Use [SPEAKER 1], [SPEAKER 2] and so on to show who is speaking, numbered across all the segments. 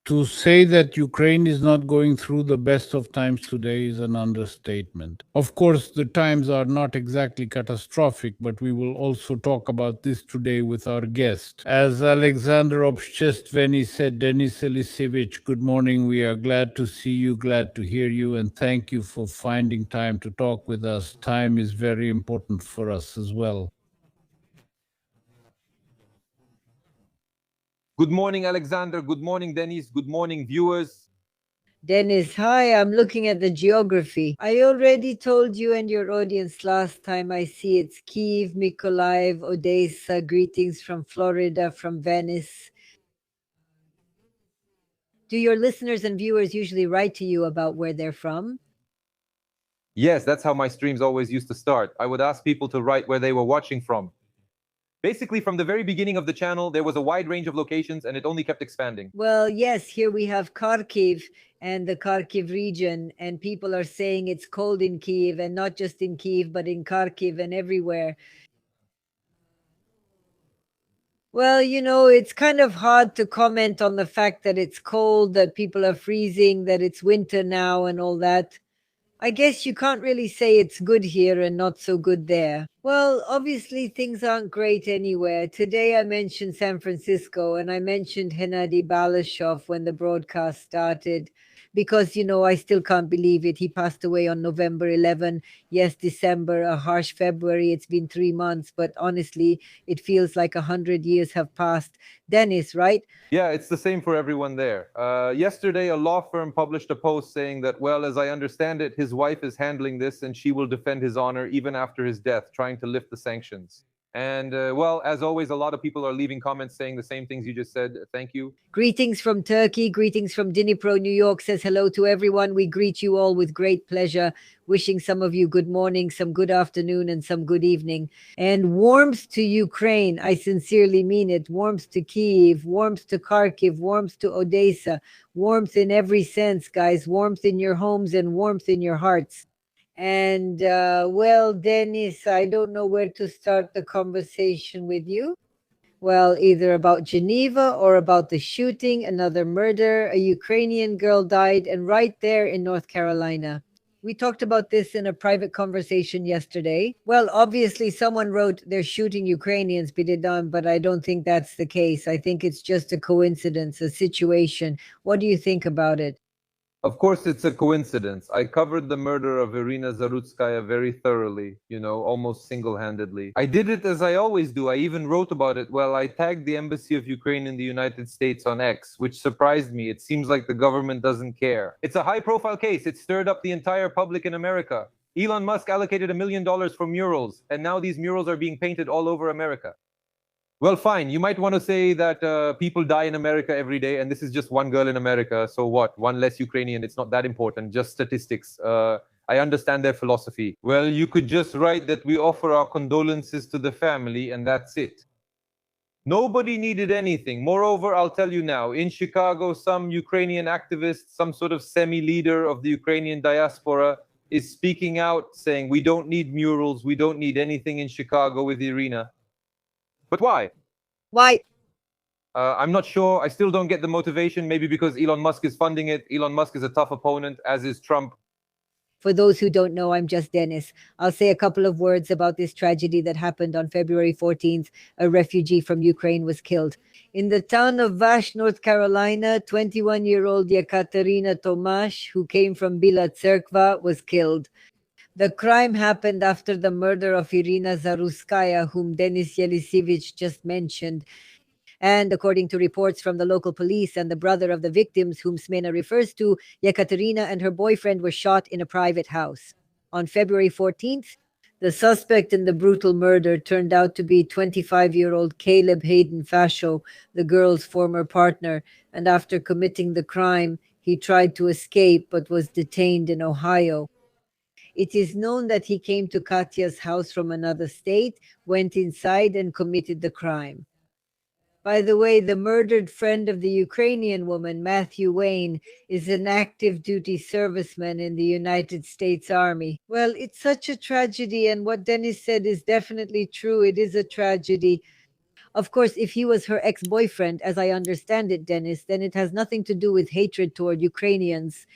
[SPEAKER 1] To say that Ukraine is not going through the best of times today is an understatement. Of course, the times are not exactly catastrophic, but we will also talk about this today with our guest. As Alexander Obchestveni said, Denis Eliseevich, good morning. We are glad to see you, glad to hear you, and thank you for finding time to talk with us. Time is very important for us as well.
[SPEAKER 2] Good morning, Alexander. Good morning, Denis. Good morning, viewers.
[SPEAKER 3] Dennis, hi, I'm looking at the geography. I already told you and your audience last time. I see it's Kyiv, Mykolaiv, Odessa, greetings from Florida, from Venice. Do your listeners and viewers usually write to you about where they're from?
[SPEAKER 2] Yes, that's how my streams always used to start. I would ask people to write where they were watching from. Basically, from the very beginning of the channel, there was a wide range of locations and it only kept expanding.
[SPEAKER 3] Well, yes, here we have Kharkiv and the Kharkiv region, and people are saying it's cold in Kyiv, and not just in Kyiv, but in Kharkiv and everywhere. Well, it's kind of hard to comment on the fact that it's cold, that people are freezing, that it's winter now, and all that. I guess you can't really say it's good here and not so good there. Well, obviously things aren't great anywhere. Today I mentioned San Francisco and I mentioned Hennady Balashov when the broadcast started because, I still can't believe it. He passed away on November 11. Yes, December, a harsh February. It's been 3 months, but honestly, it feels like 100 years have passed. Dennis, right?
[SPEAKER 2] Yeah, it's the same for everyone there. Yesterday, a law firm published a post saying that, well, as I understand it, his wife is handling this and she will defend his honor even after his death, trying to lift the sanctions. And, well, as always, a lot of people are leaving comments saying the same things you just said. Thank you.
[SPEAKER 3] Greetings from Turkey. Greetings from Dnipro, New York. Says hello to everyone. We greet you all with great pleasure. Wishing some of you good morning, some good afternoon, and some good evening. And warmth to Ukraine. I sincerely mean it. Warmth to Kyiv, warmth to Kharkiv, warmth to Odessa, warmth in every sense, guys. Warmth in your homes and warmth in your hearts. And well, Dennis, I don't know where to start the conversation with you. Well, either about Geneva or about the shooting, another murder, a Ukrainian girl died, and right there in North Carolina. We talked about this in a private conversation yesterday. Well, obviously, someone wrote they're shooting Ukrainians, Bididan, but I don't think that's the case. I think it's just a coincidence, a situation. What do you think about it?
[SPEAKER 2] Of course, it's a coincidence. I covered the murder of Irina Zarutskaya very thoroughly, almost single-handedly. I did it as I always do. I even wrote about it. Well, I tagged the Embassy of Ukraine in the United States on X, which surprised me. It seems like the government doesn't care. It's a high-profile case. It stirred up the entire public in America. Elon Musk allocated $1 million for murals, and now these murals are being painted all over America. Well, fine. You might want to say that people die in America every day, and this is just one girl in America. So what? One less Ukrainian. It's not that important. Just statistics. I understand their philosophy. Well, you could just write that we offer our condolences to the family, and that's it. Nobody needed anything. Moreover, I'll tell you now, in Chicago, some Ukrainian activist, some sort of semi-leader of the Ukrainian diaspora is speaking out saying, we don't need murals, we don't need anything in Chicago with Irina. But why?
[SPEAKER 3] Why?
[SPEAKER 2] I'm not sure. I still don't get the motivation. Maybe because Elon Musk is funding it. Elon Musk is a tough opponent, as is Trump.
[SPEAKER 3] For those who don't know, I'm just Dennis. I'll say a couple of words about this tragedy that happened on February 14th. A refugee from Ukraine was killed. In the town of Vash, North Carolina, 21-year-old Yekaterina Tomash, who came from Bila Tserkva, was killed. The crime happened after the murder of Irina Zaruskaya, whom Denis Eliseevich just mentioned. And according to reports from the local police and the brother of the victims, whom Smena refers to, Yekaterina and her boyfriend were shot in a private house. On February 14th, the suspect in the brutal murder turned out to be 25-year-old Caleb Hayden Fasho, the girl's former partner, and after committing the crime, he tried to escape but was detained in Ohio. It is known that he came to Katya's house from another state, went inside, and committed the crime. By the way, the murdered friend of the Ukrainian woman, Matthew Wayne, is an active duty serviceman in the United States Army. Well, it's such a tragedy, and what Dennis said is definitely true. It is a tragedy. Of course, if he was her ex-boyfriend, as I understand it, Dennis, then it has nothing to do with hatred toward Ukrainians.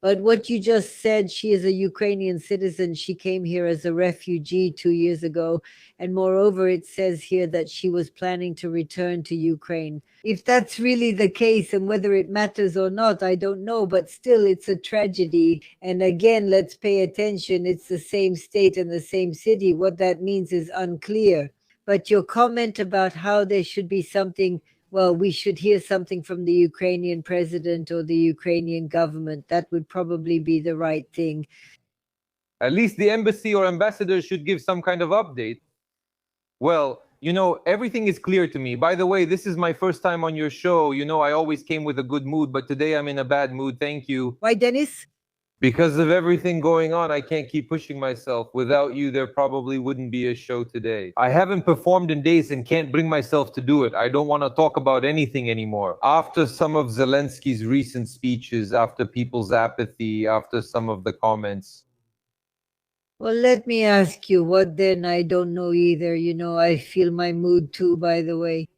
[SPEAKER 3] But what you just said, she is a Ukrainian citizen. She came here as a refugee 2 years ago. And moreover, it says here that she was planning to return to Ukraine. If that's really the case, and whether it matters or not, I don't know. But still, it's a tragedy. And again, let's pay attention. It's the same state and the same city. What that means is unclear. But your comment about how there should be something, well, we should hear something from the Ukrainian president or the Ukrainian government. That would probably be the right thing.
[SPEAKER 2] At least the embassy or ambassador should give some kind of update. Well, everything is clear to me. By the way, this is my first time on your show. I always came with a good mood, but today I'm in a bad mood. Thank you.
[SPEAKER 3] Why, Dennis?
[SPEAKER 2] Because of everything going on, I can't keep pushing myself. Without you, there probably wouldn't be a show today. I haven't performed in days and can't bring myself to do it. I don't want to talk about anything anymore. After some of Zelensky's recent speeches, after people's apathy, after some of the comments.
[SPEAKER 3] Well, let me ask you, what then? I don't know either. I feel my mood too, by the way.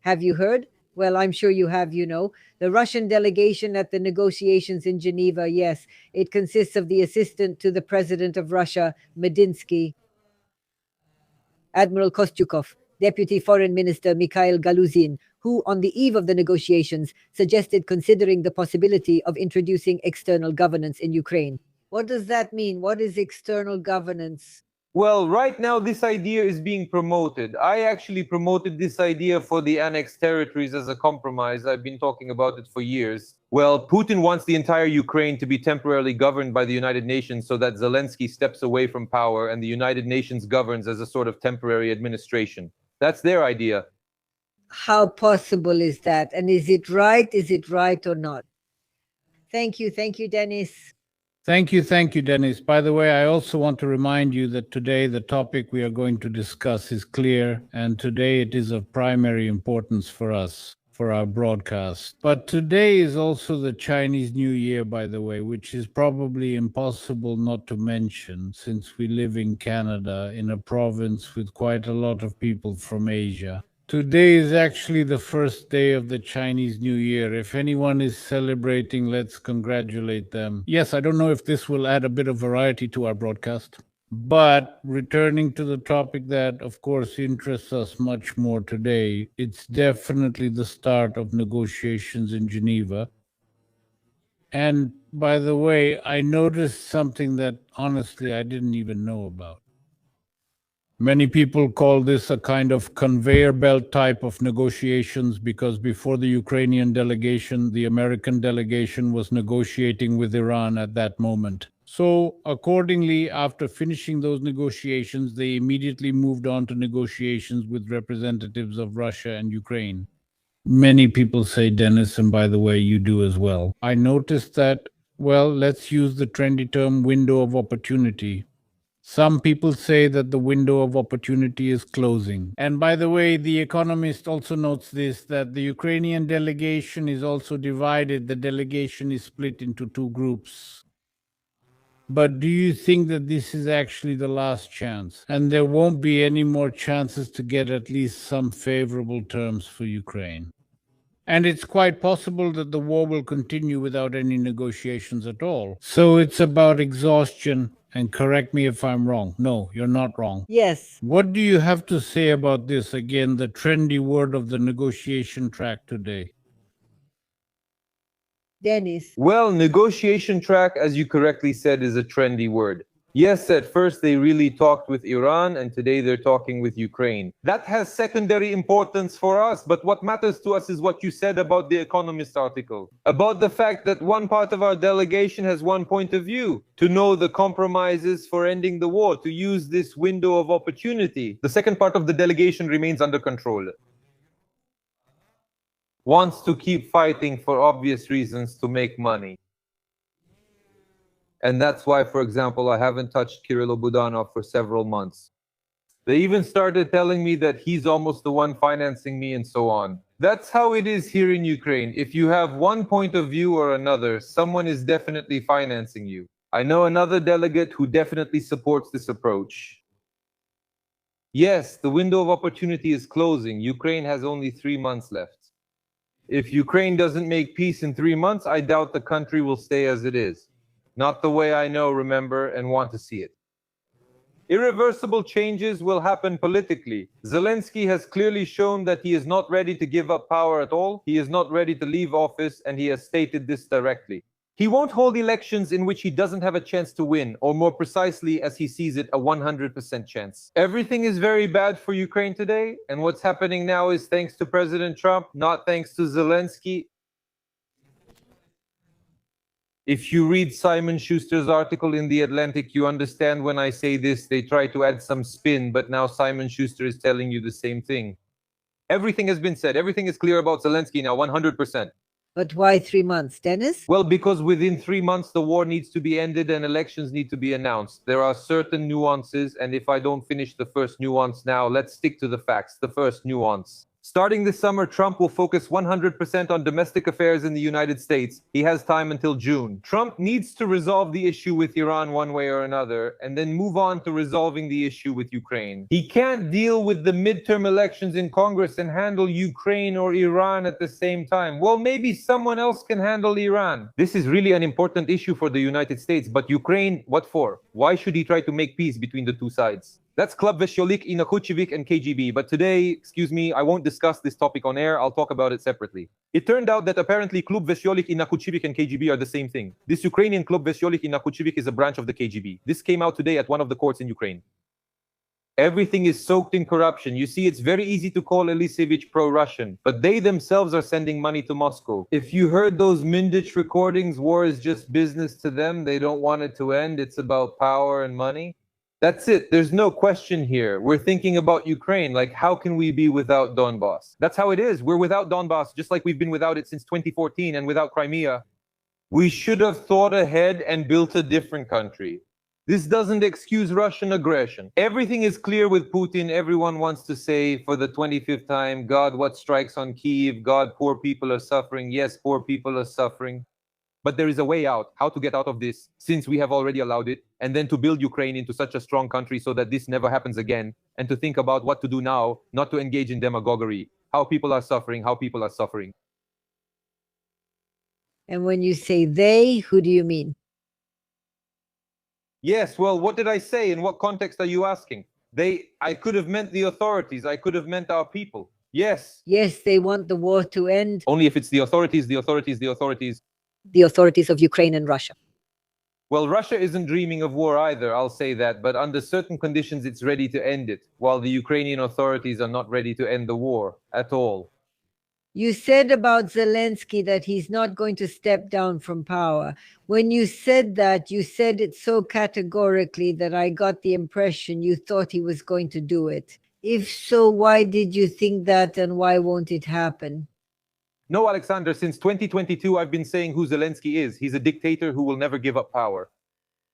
[SPEAKER 3] Have you heard? Well, I'm sure you have, The Russian delegation at the negotiations in Geneva, yes. It consists of the assistant to the president of Russia, Medinsky, Admiral Kostyukov, Deputy Foreign Minister Mikhail Galuzin, who, on the eve of the negotiations, suggested considering the possibility of introducing external governance in Ukraine. What does that mean? What is external governance?
[SPEAKER 2] Well, right now, this idea is being promoted. I actually promoted this idea for the annexed territories as a compromise. I've been talking about it for years. Well, Putin wants the entire Ukraine to be temporarily governed by the United Nations so that Zelensky steps away from power and the United Nations governs as a sort of temporary administration. That's their idea.
[SPEAKER 3] How possible is that? And is it right? Is it right or not? Thank you, Dennis.
[SPEAKER 1] Thank you, Dennis. By the way, I also want to remind you that today the topic we are going to discuss is clear, and today it is of primary importance for us, for our broadcast. But today is also the Chinese New Year, by the way, which is probably impossible not to mention since we live in Canada, in a province with quite a lot of people from Asia. Today is actually the first day of the Chinese New Year. If anyone is celebrating, let's congratulate them. Yes, I don't know if this will add a bit of variety to our broadcast. But returning to the topic that, of course, interests us much more today, it's definitely the start of negotiations in Geneva. And by the way, I noticed something that honestly I didn't even know about. Many people call this a kind of conveyor belt type of negotiations because before the Ukrainian delegation, the American delegation was negotiating with Iran at that moment. So accordingly, after finishing those negotiations, they immediately moved on to negotiations with representatives of Russia and Ukraine. Many people say, Dennis, and by the way, you do as well. I noticed that, well, let's use the trendy term window of opportunity. Some people say that the window of opportunity is closing. And by the way, The Economist also notes this, that the Ukrainian delegation is also divided. The delegation is split into two groups. But do you think that this is actually the last chance? And there won't be any more chances to get at least some favorable terms for Ukraine? And it's quite possible that the war will continue without any negotiations at all. So it's about exhaustion. And correct me if I'm wrong. No, you're not wrong.
[SPEAKER 3] Yes.
[SPEAKER 1] What do you have to say about this? Again, the trendy word of the negotiation track today.
[SPEAKER 3] Dennis.
[SPEAKER 2] Well, negotiation track, as you correctly said, is a trendy word. Yes, at first they really talked with Iran, and today they're talking with Ukraine. That has secondary importance for us, but what matters to us is what you said about the Economist article. About the fact that one part of our delegation has one point of view, to know the compromises for ending the war, to use this window of opportunity. The second part of the delegation remains under control. Wants to keep fighting for obvious reasons to make money. And that's why, for example, I haven't touched Kirill Budanov for several months. They even started telling me that he's almost the one financing me and so on. That's how it is here in Ukraine. If you have one point of view or another, someone is definitely financing you. I know another delegate who definitely supports this approach. Yes, the window of opportunity is closing. Ukraine has only 3 months left. If Ukraine doesn't make peace in 3 months, I doubt the country will stay as it is. Not the way I know, remember, and want to see it. Irreversible changes will happen politically. Zelensky has clearly shown that he is not ready to give up power at all. He is not ready to leave office, and he has stated this directly. He won't hold elections in which he doesn't have a chance to win, or more precisely, as he sees it, a 100% chance. Everything is very bad for Ukraine today, and what's happening now is thanks to President Trump, not thanks to Zelensky. If you read Simon Schuster's article in The Atlantic, you understand when I say this, they try to add some spin, but now Simon Schuster is telling you the same thing. Everything has been said. Everything is clear about Zelensky now, 100%.
[SPEAKER 3] But why 3 months, Dennis?
[SPEAKER 2] Well, because within 3 months, the war needs to be ended and elections need to be announced. There are certain nuances, and if I don't finish the first nuance now, let's stick to the facts. The first nuance. Starting this summer, Trump will focus 100% on domestic affairs in the United States. He has time until June. Trump needs to resolve the issue with Iran one way or another, and then move on to resolving the issue with Ukraine. He can't deal with the midterm elections in Congress and handle Ukraine or Iran at the same time. Well, maybe someone else can handle Iran. This is really an important issue for the United States, but Ukraine, what for? Why should he try to make peace between the two sides? That's Club Vesyolik, Inakuchevik, and KGB. But today, excuse me, I won't discuss this topic on air. I'll talk about it separately. It turned out that apparently Klub Vesyolik, Inakuchevik, and KGB are the same thing. This Ukrainian Klub Vesyolik, Inakuchevik is a branch of the KGB. This came out today at one of the courts in Ukraine. Everything is soaked in corruption. You see, it's very easy to call Eliseevich pro-Russian, but they themselves are sending money to Moscow. If you heard those Mindich recordings, war is just business to them. They don't want it to end. It's about power and money. That's it. There's no question here. We're thinking about Ukraine, like how can we be without Donbass? That's how it is. We're without Donbass, just like we've been without it since 2014 and without Crimea. We should have thought ahead and built a different country. This doesn't excuse Russian aggression. Everything is clear with Putin. Everyone wants to say for the 25th time, God, what strikes on Kyiv? God, poor people are suffering. Yes, poor people are suffering. But there is a way out, how to get out of this, since we have already allowed it, and then to build Ukraine into such a strong country so that this never happens again, and to think about what to do now, not to engage in demagoguery, how people are suffering, how people are suffering.
[SPEAKER 3] And when you say they, who do you mean?
[SPEAKER 2] Yes, well, what did I say? In what context are you asking? I could have meant the authorities, I could have meant our people. Yes.
[SPEAKER 3] Yes, they want the war to end.
[SPEAKER 2] Only if it's the authorities, the authorities, the authorities.
[SPEAKER 3] The authorities of Ukraine and Russia.
[SPEAKER 2] Well, Russia isn't dreaming of war either, I'll say that, but under certain conditions it's ready to end it, while the Ukrainian authorities are not ready to end the war at all.
[SPEAKER 3] You said about Zelensky that he's not going to step down from power. When you said that, you said it so categorically that I got the impression you thought he was going to do it. If so, why did you think that, and why won't it happen?
[SPEAKER 2] No, Alexander, since 2022, I've been saying who Zelensky is. He's a dictator who will never give up power.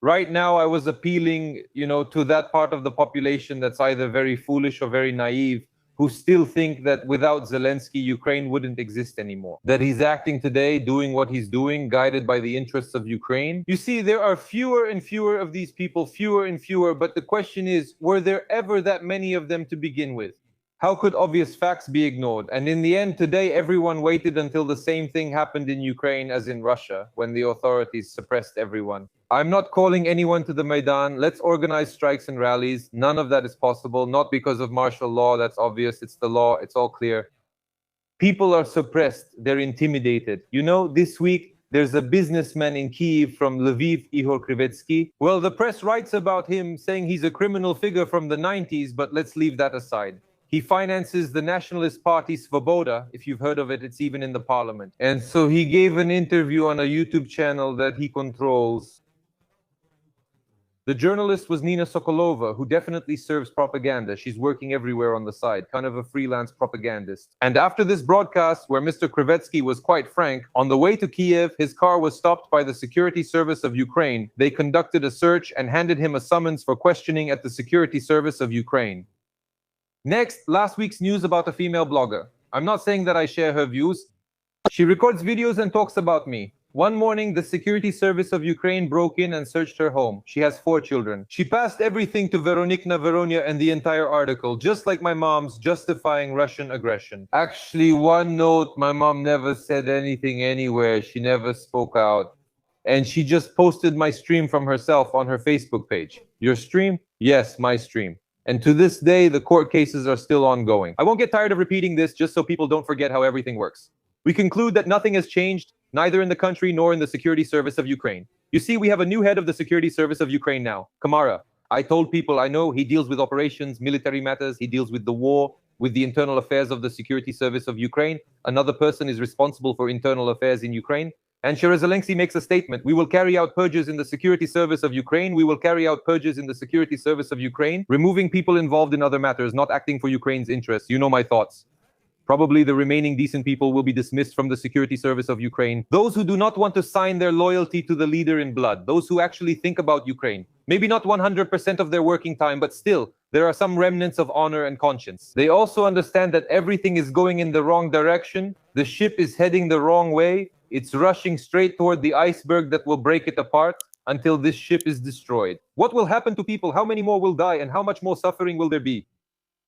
[SPEAKER 2] Right now, I was appealing, to that part of the population that's either very foolish or very naive, who still think that without Zelensky, Ukraine wouldn't exist anymore. That he's acting today, doing what he's doing, guided by the interests of Ukraine. You see, there are fewer and fewer of these people, fewer and fewer, but the question is, were there ever that many of them to begin with? How could obvious facts be ignored? And in the end, today, everyone waited until the same thing happened in Ukraine as in Russia, when the authorities suppressed everyone. I'm not calling anyone to the Maidan. Let's organize strikes and rallies. None of that is possible, not because of martial law. That's obvious. It's the law. It's all clear. People are suppressed. They're intimidated. This week, there's a businessman in Kyiv from Lviv, Ihor Krivetsky. Well, the press writes about him saying he's a criminal figure from the 90s, but let's leave that aside. He finances the nationalist party Svoboda. If you've heard of it, it's even in the parliament. And so he gave an interview on a YouTube channel that he controls. The journalist was Nina Sokolova, who definitely serves propaganda. She's working everywhere on the side, kind of a freelance propagandist. And after this broadcast, where Mr. Krivetsky was quite frank, on the way to Kiev, his car was stopped by the security service of Ukraine. They conducted a search and handed him a summons for questioning at the security service of Ukraine. Next, last week's news about a female blogger. I'm not saying that I share her views. She records videos and talks about me. One morning, the security service of Ukraine broke in and searched her home. She has 4 children. She passed everything to Veronikna Veronia and the entire article, just like my mom's, justifying Russian aggression. Actually, one note, my mom never said anything anywhere. She never spoke out. And she just posted my stream from herself on her Facebook page. Your stream? Yes, my stream. And to this day, the court cases are still ongoing. I won't get tired of repeating this just so people don't forget how everything works. We conclude that nothing has changed, neither in the country nor in the security service of Ukraine. You see, we have a new head of the security service of Ukraine now, Kamara. I told people I know he deals with operations, military matters, he deals with the war, with the internal affairs of the security service of Ukraine. Another person is responsible for internal affairs in Ukraine. And Zelensky makes a statement. We will carry out purges in the security service of Ukraine. We will carry out purges in the security service of Ukraine, removing people involved in other matters, not acting for Ukraine's interests. You know my thoughts. Probably the remaining decent people will be dismissed from the security service of Ukraine. Those who do not want to sign their loyalty to the leader in blood, those who actually think about Ukraine. Maybe not 100% of their working time, but still, there are some remnants of honor and conscience. They also understand that everything is going in the wrong direction. The ship is heading the wrong way. It's rushing straight toward the iceberg that will break it apart until this ship is destroyed. What will happen to people? How many more will die? And how much more suffering will there be?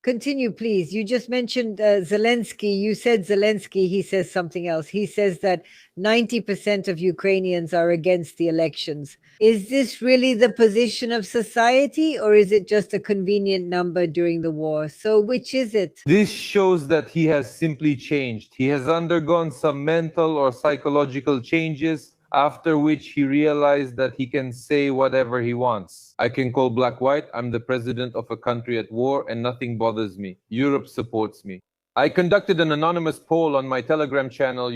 [SPEAKER 3] Continue, please. You just mentioned Zelensky. You said Zelensky. He says something else. He says that 90% of Ukrainians are against the elections. Is this really the position of society, or is it just a convenient number during the war? So which is it?
[SPEAKER 2] This shows that he has simply changed. He has undergone some mental or psychological changes, after which he realized that he can say whatever he wants. I can call black white. I'm the president of a country at war and nothing bothers me. Europe supports me. I conducted an anonymous poll on my Telegram channel,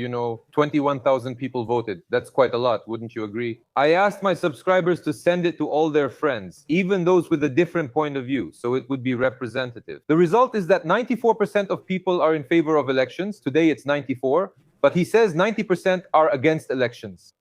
[SPEAKER 2] 21,000 people voted. That's quite a lot, wouldn't you agree? I asked my subscribers to send it to all their friends, even those with a different point of view, so it would be representative. The result is that 94% of people are in favor of elections. Today it's 94, but he says 90% are against elections.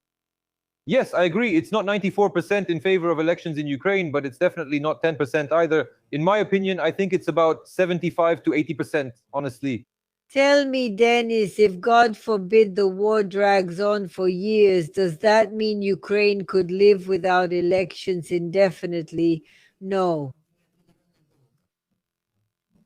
[SPEAKER 2] Yes, I agree. It's not 94% in favor of elections in Ukraine, but it's definitely not 10% either. In my opinion, I think it's about 75 to 80%, honestly.
[SPEAKER 3] Tell me, Dennis, if God forbid the war drags on for years, does that mean Ukraine could live without elections indefinitely? No.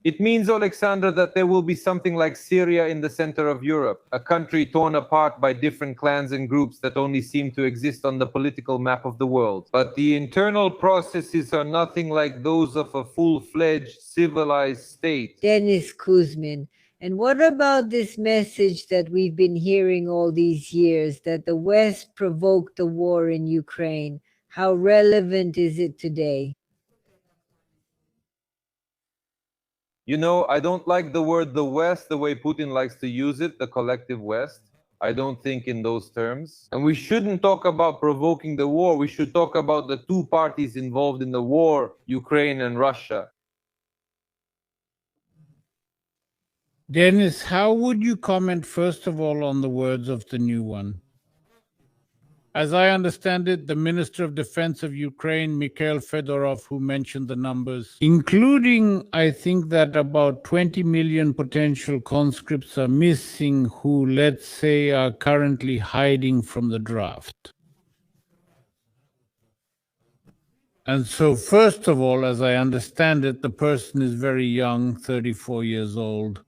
[SPEAKER 2] It means, Alexandra, that there will be something like Syria in the center of Europe, a country torn apart by different clans and groups that only seem to exist on the political map of the world. But the internal processes are nothing like those of a full-fledged civilized state.
[SPEAKER 3] Dennis Kuzmin. And what about this message that we've been hearing all these years, that the West provoked the war in Ukraine? How relevant is it today?
[SPEAKER 2] I don't like the word the West the way Putin likes to use it, the collective West. I don't think in those terms. And we shouldn't talk about provoking the war. We should talk about the two parties involved in the war, Ukraine and Russia.
[SPEAKER 1] Dennis, how would you comment, first of all, on the words of the new one? As I understand it, the Minister of Defense of Ukraine, Mikhail Fedorov, who mentioned the numbers, including, I think, that about 20 million potential conscripts are missing who, let's say, are currently hiding from the draft. And so, first of all, as I understand it, the person is very young, 34 years old.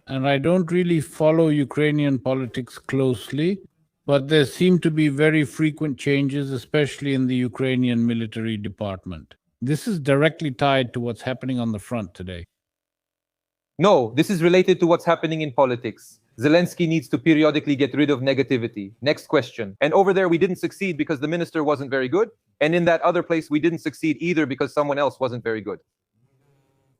[SPEAKER 1] And I don't really follow Ukrainian politics closely, but there seem to be very frequent changes, especially in the Ukrainian military department. This is directly tied to what's happening on the front today.
[SPEAKER 2] No, this is related to what's happening in politics. Zelensky needs to periodically get rid of negativity. Next question. And over there, we didn't succeed because the minister wasn't very good. And in that other place, we didn't succeed either because someone else wasn't very good.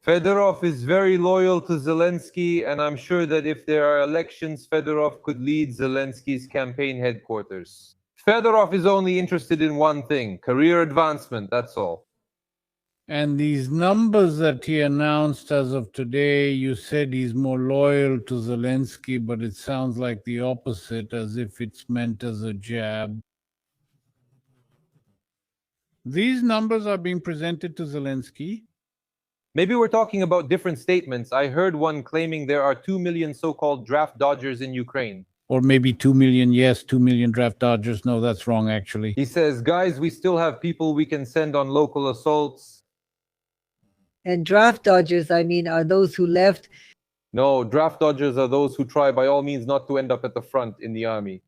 [SPEAKER 2] Fedorov is very loyal to Zelensky, and I'm sure that if there are elections, Fedorov could lead Zelensky's campaign headquarters. Fedorov is only interested in one thing, career advancement, that's all.
[SPEAKER 1] And these numbers that he announced as of today, you said he's more loyal to Zelensky, but it sounds like the opposite, as if it's meant as a jab. These numbers are being presented to Zelensky.
[SPEAKER 2] Maybe we're talking about different statements. I heard one claiming there are 2 million so-called draft dodgers in Ukraine.
[SPEAKER 1] Or maybe 2 million, yes, 2 million draft dodgers. No, that's wrong, actually.
[SPEAKER 2] He says, guys, we still have people we can send on local assaults.
[SPEAKER 3] And draft dodgers, I mean, are those who left.
[SPEAKER 2] No, draft dodgers are those who try by all means not to end up at the front in the army.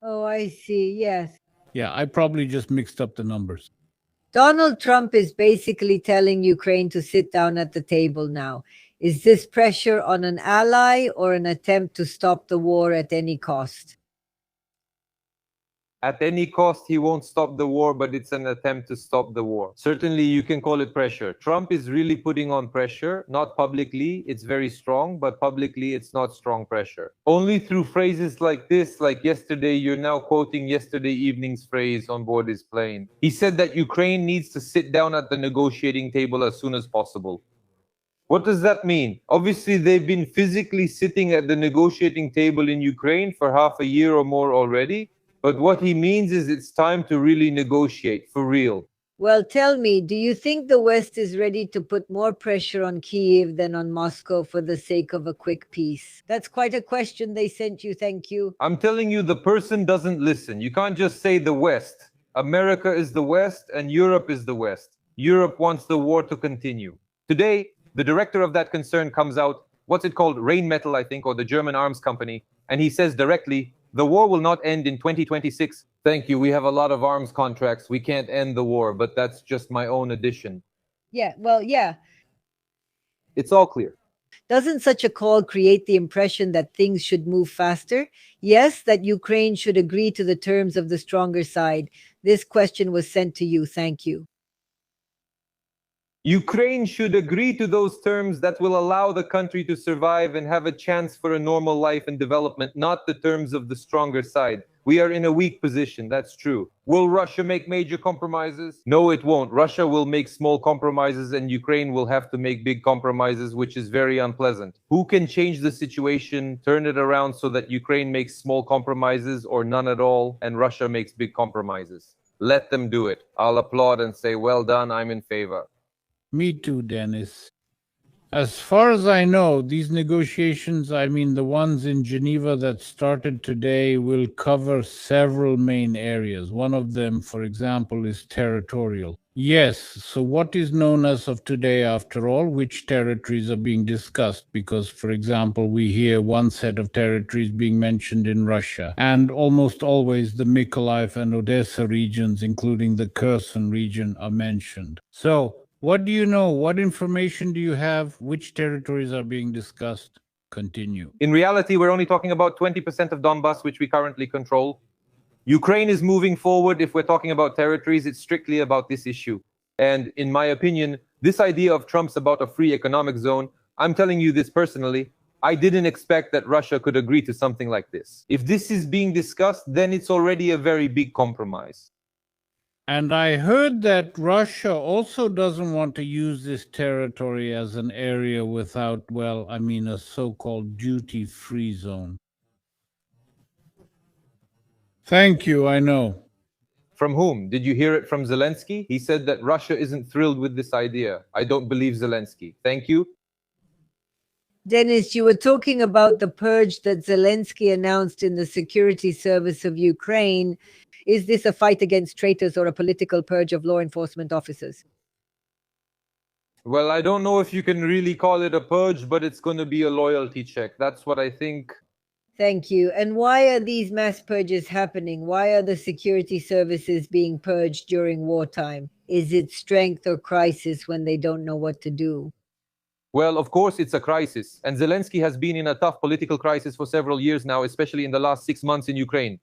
[SPEAKER 3] Oh, I see. Yes.
[SPEAKER 1] Yeah, I probably just mixed up the numbers.
[SPEAKER 3] Donald Trump is basically telling Ukraine to sit down at the table now. Is this pressure on an ally or an attempt to stop the war at any cost?
[SPEAKER 2] At any cost, he won't stop the war, but it's an attempt to stop the war. Certainly, you can call it pressure. Trump is really putting on pressure, not publicly, it's very strong, but publicly, it's not strong pressure. Only through phrases like this, like yesterday, you're now quoting yesterday evening's phrase on board his plane. He said that Ukraine needs to sit down at the negotiating table as soon as possible. What does that mean? Obviously, they've been physically sitting at the negotiating table in Ukraine for half a year or more already. But what he means is it's time to really negotiate for real.
[SPEAKER 3] Well, tell me, do you think the West is ready to put more pressure on Kyiv than on Moscow for the sake of a quick peace? That's quite a question they sent you, thank you.
[SPEAKER 2] I'm telling you, the person doesn't listen. You can't just say the West. America is the West and Europe is the West. Europe wants the war to continue. Today, the director of that concern comes out, what's it called? Rheinmetall, I think, or the German arms company. And he says directly, the war will not end in 2026. Thank you. We have a lot of arms contracts. We can't end the war, but that's just my own addition.
[SPEAKER 3] Yeah, well, yeah.
[SPEAKER 2] It's all clear.
[SPEAKER 3] Doesn't such a call create the impression that things should move faster? Yes, that Ukraine should agree to the terms of the stronger side. This question was sent to you. Thank you.
[SPEAKER 2] Ukraine should agree to those terms that will allow the country to survive and have a chance for a normal life and development, not the terms of the stronger side. We are in a weak position, that's true. Will Russia make major compromises? No, it won't. Russia will make small compromises and Ukraine will have to make big compromises, which is very unpleasant. Who can change the situation, turn it around so that Ukraine makes small compromises or none at all, and Russia makes big compromises? Let them do it. I'll applaud and say, well done, I'm in favor.
[SPEAKER 1] Me too, Dennis. As far as I know, these negotiations, I mean the ones in Geneva that started today, will cover several main areas. One of them, for example, is territorial. Yes, so what is known as of today, after all, which territories are being discussed? Because, for example, we hear one set of territories being mentioned in Russia, and almost always the Mykolaiv and Odessa regions, including the Kherson region, are mentioned. So, what do you know? What information do you have? Which territories are being discussed? Continue.
[SPEAKER 2] In reality, we're only talking about 20% of Donbass, which we currently control. Ukraine is moving forward. If we're talking about territories, it's strictly about this issue. And in my opinion, this idea of Trump's about a free economic zone, I'm telling you this personally, I didn't expect that Russia could agree to something like this. If this is being discussed, then it's already a very big compromise.
[SPEAKER 1] And I heard that Russia also doesn't want to use this territory as an area without, well, I mean, a so-called duty-free zone. Thank you, I know.
[SPEAKER 2] From whom? Did you hear it from Zelensky? He said that Russia isn't thrilled with this idea. I don't believe Zelensky. Thank you.
[SPEAKER 3] Dennis, you were talking about the purge that Zelensky announced in the security service of Ukraine. Is this a fight against traitors or a political purge of law enforcement officers?
[SPEAKER 2] Well, I don't know if you can really call it a purge, but it's going to be a loyalty check. That's what I think.
[SPEAKER 3] Thank you. And why are these mass purges happening? Why are the security services being purged during wartime? Is it strength or crisis when they don't know what to do?
[SPEAKER 2] Well, of course, it's a crisis. And Zelensky has been in a tough political crisis for several years now, especially in the last 6 months in Ukraine.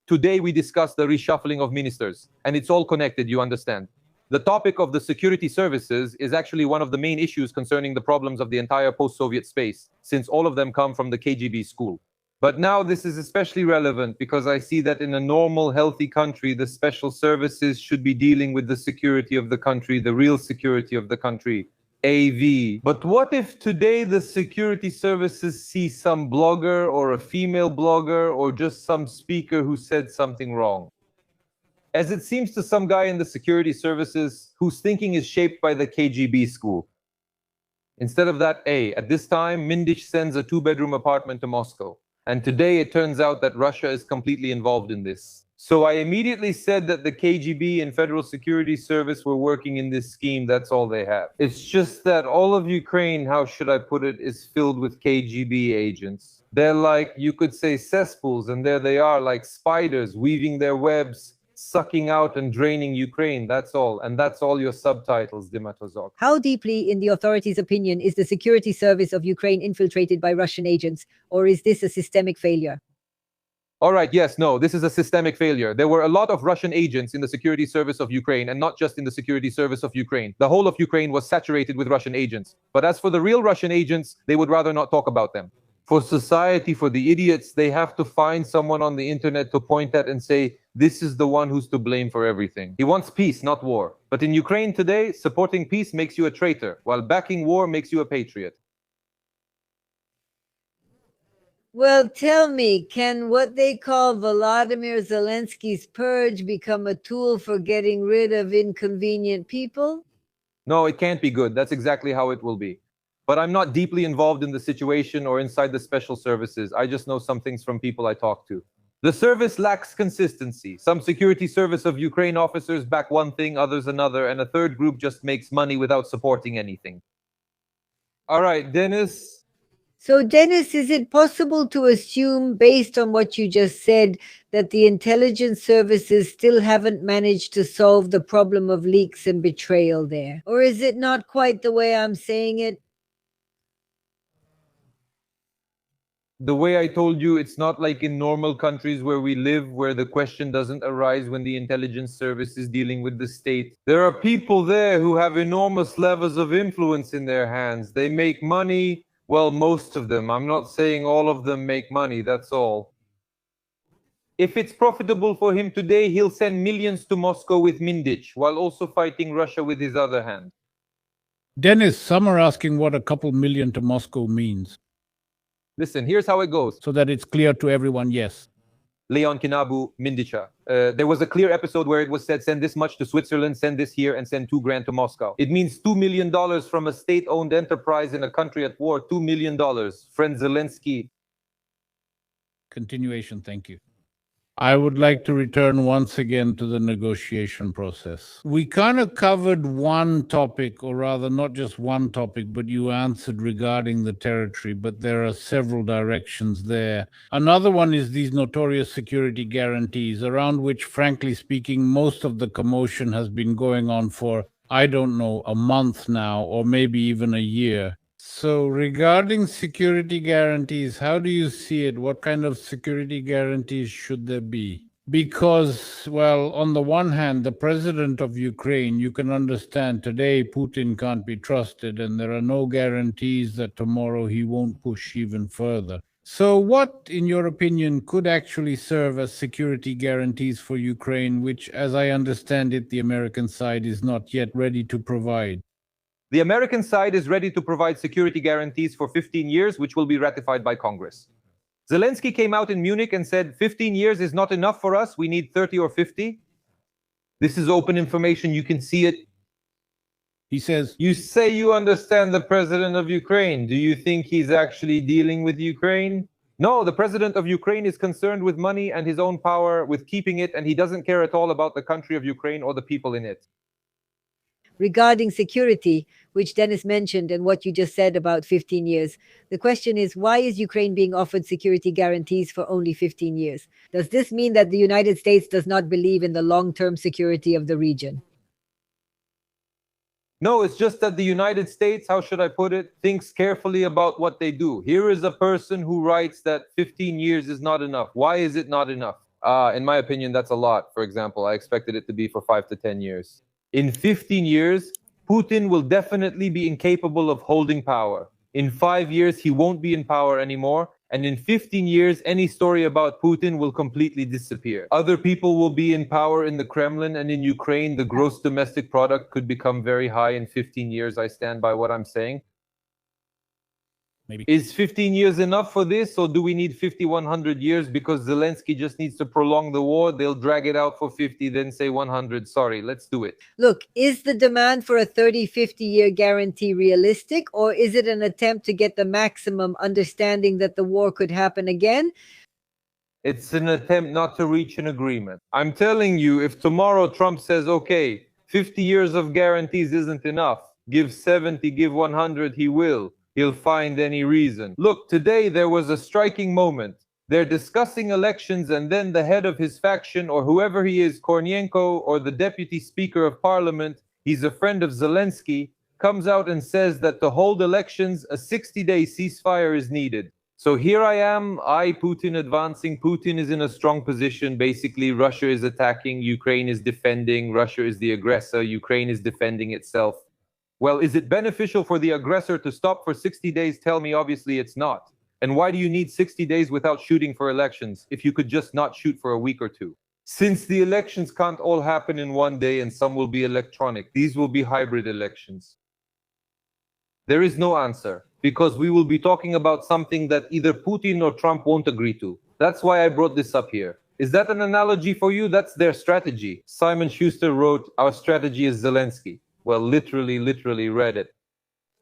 [SPEAKER 2] Today, we discussed the reshuffling of ministers, and it's all connected, you understand. The topic of the security services is actually one of the main issues concerning the problems of the entire post-Soviet space, since all of them come from the KGB school. But now this is especially relevant because I see that in a normal, healthy country, the special services should be dealing with the security of the country, the real security of the country, AV. But what if today the security services see some blogger or a female blogger or just some speaker who said something wrong? As it seems to some guy in the security services whose thinking is shaped by the KGB school. Instead of that, at this time, Mindish sends a 2-bedroom apartment to Moscow. And today it turns out that Russia is completely involved in this. So I immediately said that the KGB and Federal Security Service were working in this scheme. That's all they have. It's just that all of Ukraine, how should I put it, is filled with KGB agents. They're like, you could say, cesspools, and there they are, like spiders, weaving their webs, sucking out and draining Ukraine. That's all. And that's all your subtitles, Dimatozok.
[SPEAKER 3] How deeply, in the authorities' opinion, is the security service of Ukraine infiltrated by Russian agents, or is this a systemic failure?
[SPEAKER 2] All right, yes, no, this is a systemic failure. There were a lot of Russian agents in the security service of Ukraine, and not just in the security service of Ukraine. The whole of Ukraine was saturated with Russian agents. But as for the real Russian agents, they would rather not talk about them. For society, for the idiots, they have to find someone on the internet to point at and say, this is the one who's to blame for everything. He wants peace, not war. But in Ukraine today, supporting peace makes you a traitor, while backing war makes you a patriot.
[SPEAKER 3] Well, tell me, can what they call Volodymyr Zelensky's purge become a tool for getting rid of inconvenient people?
[SPEAKER 2] No, it can't be good. That's exactly how it will be. But I'm not deeply involved in the situation or inside the special services. I just know some things from people I talk to. The service lacks consistency. Some security service of Ukraine officers back one thing, others another, and a third group just makes money without supporting anything. All right, Dennis.
[SPEAKER 3] So, Dennis, is it possible to assume, based on what you just said, that the intelligence services still haven't managed to solve the problem of leaks and betrayal there? Or is it not quite the way I'm saying it?
[SPEAKER 2] The way I told you, it's not like in normal countries where we live, where the question doesn't arise when the intelligence service is dealing with the state. There are people there who have enormous levels of influence in their hands. They make money. Well, most of them. I'm not saying all of them make money, that's all. If it's profitable for him today, he'll send millions to Moscow with Mindich, while also fighting Russia with his other hand.
[SPEAKER 1] Dennis, some are asking what a couple million to Moscow means.
[SPEAKER 2] Listen, here's how it goes.
[SPEAKER 1] So that it's clear to everyone, yes.
[SPEAKER 2] Leon Kinabu, Mindicha. There was a clear episode where it was said, send this much to Switzerland, send this here, and send $2,000 to Moscow. It means $2 million from a state-owned enterprise in a country at war. $2 million. Friend Zelensky.
[SPEAKER 1] Continuation, thank you. I would like to return once again to the negotiation process. We kind of covered one topic, or rather not just one topic, but you answered regarding the territory, but there are several directions there. Another one is these notorious security guarantees, around which, frankly speaking, most of the commotion has been going on for, I don't know, a month now, or maybe even a year. So regarding security guarantees, how do you see it? What kind of security guarantees should there be? Because, well, on the one hand, the president of Ukraine, you can understand today Putin can't be trusted, and there are no guarantees that tomorrow he won't push even further. So what, in your opinion, could actually serve as security guarantees for Ukraine, which, as I understand it, the American side is not yet ready to provide?
[SPEAKER 2] The American side is ready to provide security guarantees for 15 years, which will be ratified by Congress. Zelensky came out in Munich and said, 15 years is not enough for us. We need 30 or 50. This is open information. You can see it.
[SPEAKER 1] He says,
[SPEAKER 2] you say you understand the president of Ukraine. Do you think he's actually dealing with Ukraine? No, the president of Ukraine is concerned with money and his own power, with keeping it, and he doesn't care at all about the country of Ukraine or the people in it.
[SPEAKER 3] Regarding security, which Dennis mentioned, and what you just said about 15 years, the question is, why is Ukraine being offered security guarantees for only 15 years? Does this mean that the United States does not believe in the long-term security of the region?
[SPEAKER 2] No, it's just that the United States, how should I put it, thinks carefully about what they do. Here is a person who writes that 15 years is not enough. Why is it not enough? In my opinion, that's a lot. For example, I expected it to be for 5 to 10 years. In 15 years, Putin will definitely be incapable of holding power. In 5 years, he won't be in power anymore. And in 15 years, any story about Putin will completely disappear. Other people will be in power in the Kremlin, and in Ukraine, the gross domestic product could become very high in 15 years. I stand by what I'm saying.
[SPEAKER 1] maybe.
[SPEAKER 2] Is 15 years enough for this, or do we need 100 years because Zelensky just needs to prolong the war? They'll drag it out for 50, then say 100. Sorry, let's do it.
[SPEAKER 3] Look, is the demand for a 30, 50-year guarantee realistic, or is it an attempt to get the maximum, understanding that the war could happen again?
[SPEAKER 2] It's an attempt not to reach an agreement. I'm telling you, if tomorrow Trump says, okay, 50 years of guarantees isn't enough, give 70, give 100, he will. He'll find any reason. Look, today there was a striking moment. They're discussing elections, and then the head of his faction, or whoever he is, Kornienko, or the deputy speaker of parliament, he's a friend of Zelensky, comes out and says that to hold elections, a 60-day ceasefire is needed. So here I am, Putin advancing. Putin is in a strong position. Basically, Russia is attacking, Ukraine is defending, Russia is the aggressor, Ukraine is defending itself. Well, is it beneficial for the aggressor to stop for 60 days? Tell me, obviously it's not. And why do you need 60 days without shooting for elections if you could just not shoot for a week or two? Since the elections can't all happen in one day and some will be electronic, these will be hybrid elections. There is no answer, because we will be talking about something that either Putin or Trump won't agree to. That's why I brought this up here. Is that an analogy for you? That's their strategy. Simon Schuster wrote, "Our strategy is Zelensky." Well, literally read it.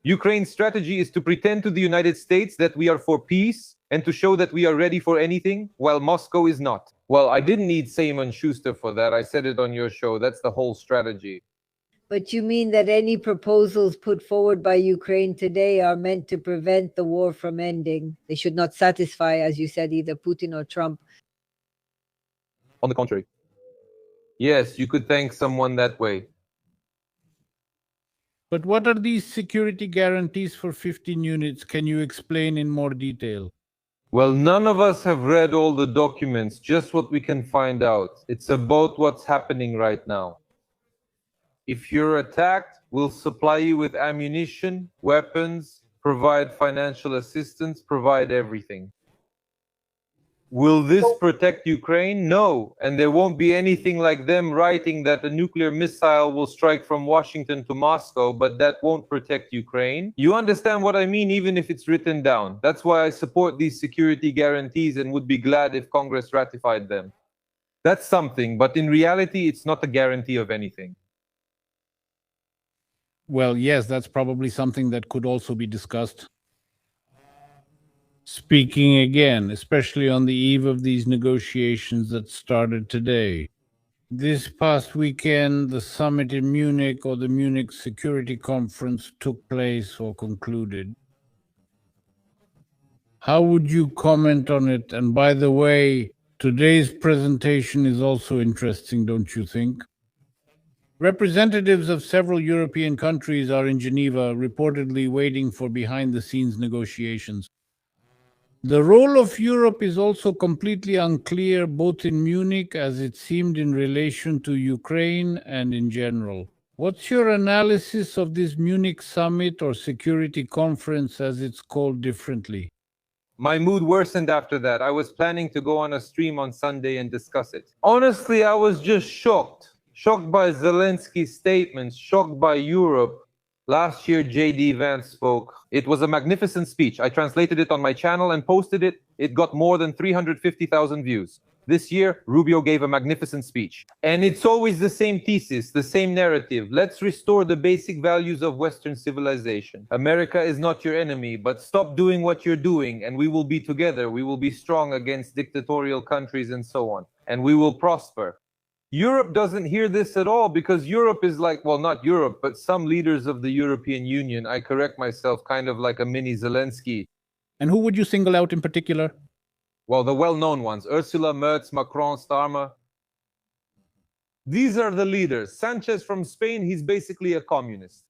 [SPEAKER 2] Ukraine's strategy is to pretend to the United States that we are for peace and to show that we are ready for anything, while Moscow is not. Well, I didn't need Simon Schuster for that. I said it on your show. That's the whole strategy.
[SPEAKER 3] But you mean that any proposals put forward by Ukraine today are meant to prevent the war from ending? They should not satisfy, as you said, either Putin or Trump.
[SPEAKER 2] On the contrary. Yes, you could thank someone that way.
[SPEAKER 1] But what are these security guarantees for 15 units? Can you explain in more detail?
[SPEAKER 2] Well, none of us have read all the documents, just what we can find out. It's about what's happening right now. If you're attacked, we'll supply you with ammunition, weapons, provide financial assistance, provide everything. Will this protect Ukraine? No. And there won't be anything like them writing that a nuclear missile will strike from Washington to Moscow, but that won't protect Ukraine. You understand what I mean, even if it's written down. That's why I support these security guarantees and would be glad if Congress ratified them. That's something, but in reality, it's not a guarantee of anything.
[SPEAKER 1] Well, yes, that's probably something that could also be discussed. Speaking again, especially on the eve of these negotiations that started today. This past weekend, the summit in Munich, or the Munich Security Conference, took place or concluded. How would you comment on it? And by the way, today's presentation is also interesting, don't you think? Representatives of several European countries are in Geneva, reportedly waiting for behind-the-scenes negotiations. The role of Europe is also completely unclear, both in Munich, as it seemed, in relation to Ukraine and in general. What's your analysis of this Munich summit, or security conference as it's called differently?
[SPEAKER 2] My mood worsened after that. I was planning to go on a stream on Sunday and discuss it. Honestly, I was just shocked. Shocked by Zelensky's statements, shocked by Europe. Last year, J.D. Vance spoke. It was a magnificent speech. I translated it on my channel and posted it. It got more than 350,000 views. This year, Rubio gave a magnificent speech. And it's always the same thesis, the same narrative. Let's restore the basic values of Western civilization. America is not your enemy, but stop doing what you're doing, and we will be together. We will be strong against dictatorial countries and so on. And we will prosper. Europe doesn't hear this at all, because Europe is like, well, not Europe, but some leaders of the European Union, I correct myself, kind of like a mini Zelensky.
[SPEAKER 1] And who would you single out in particular?
[SPEAKER 2] Well, the well-known ones, Ursula, Merz, Macron, Starmer. These are the leaders. Sanchez from Spain, he's basically a communist.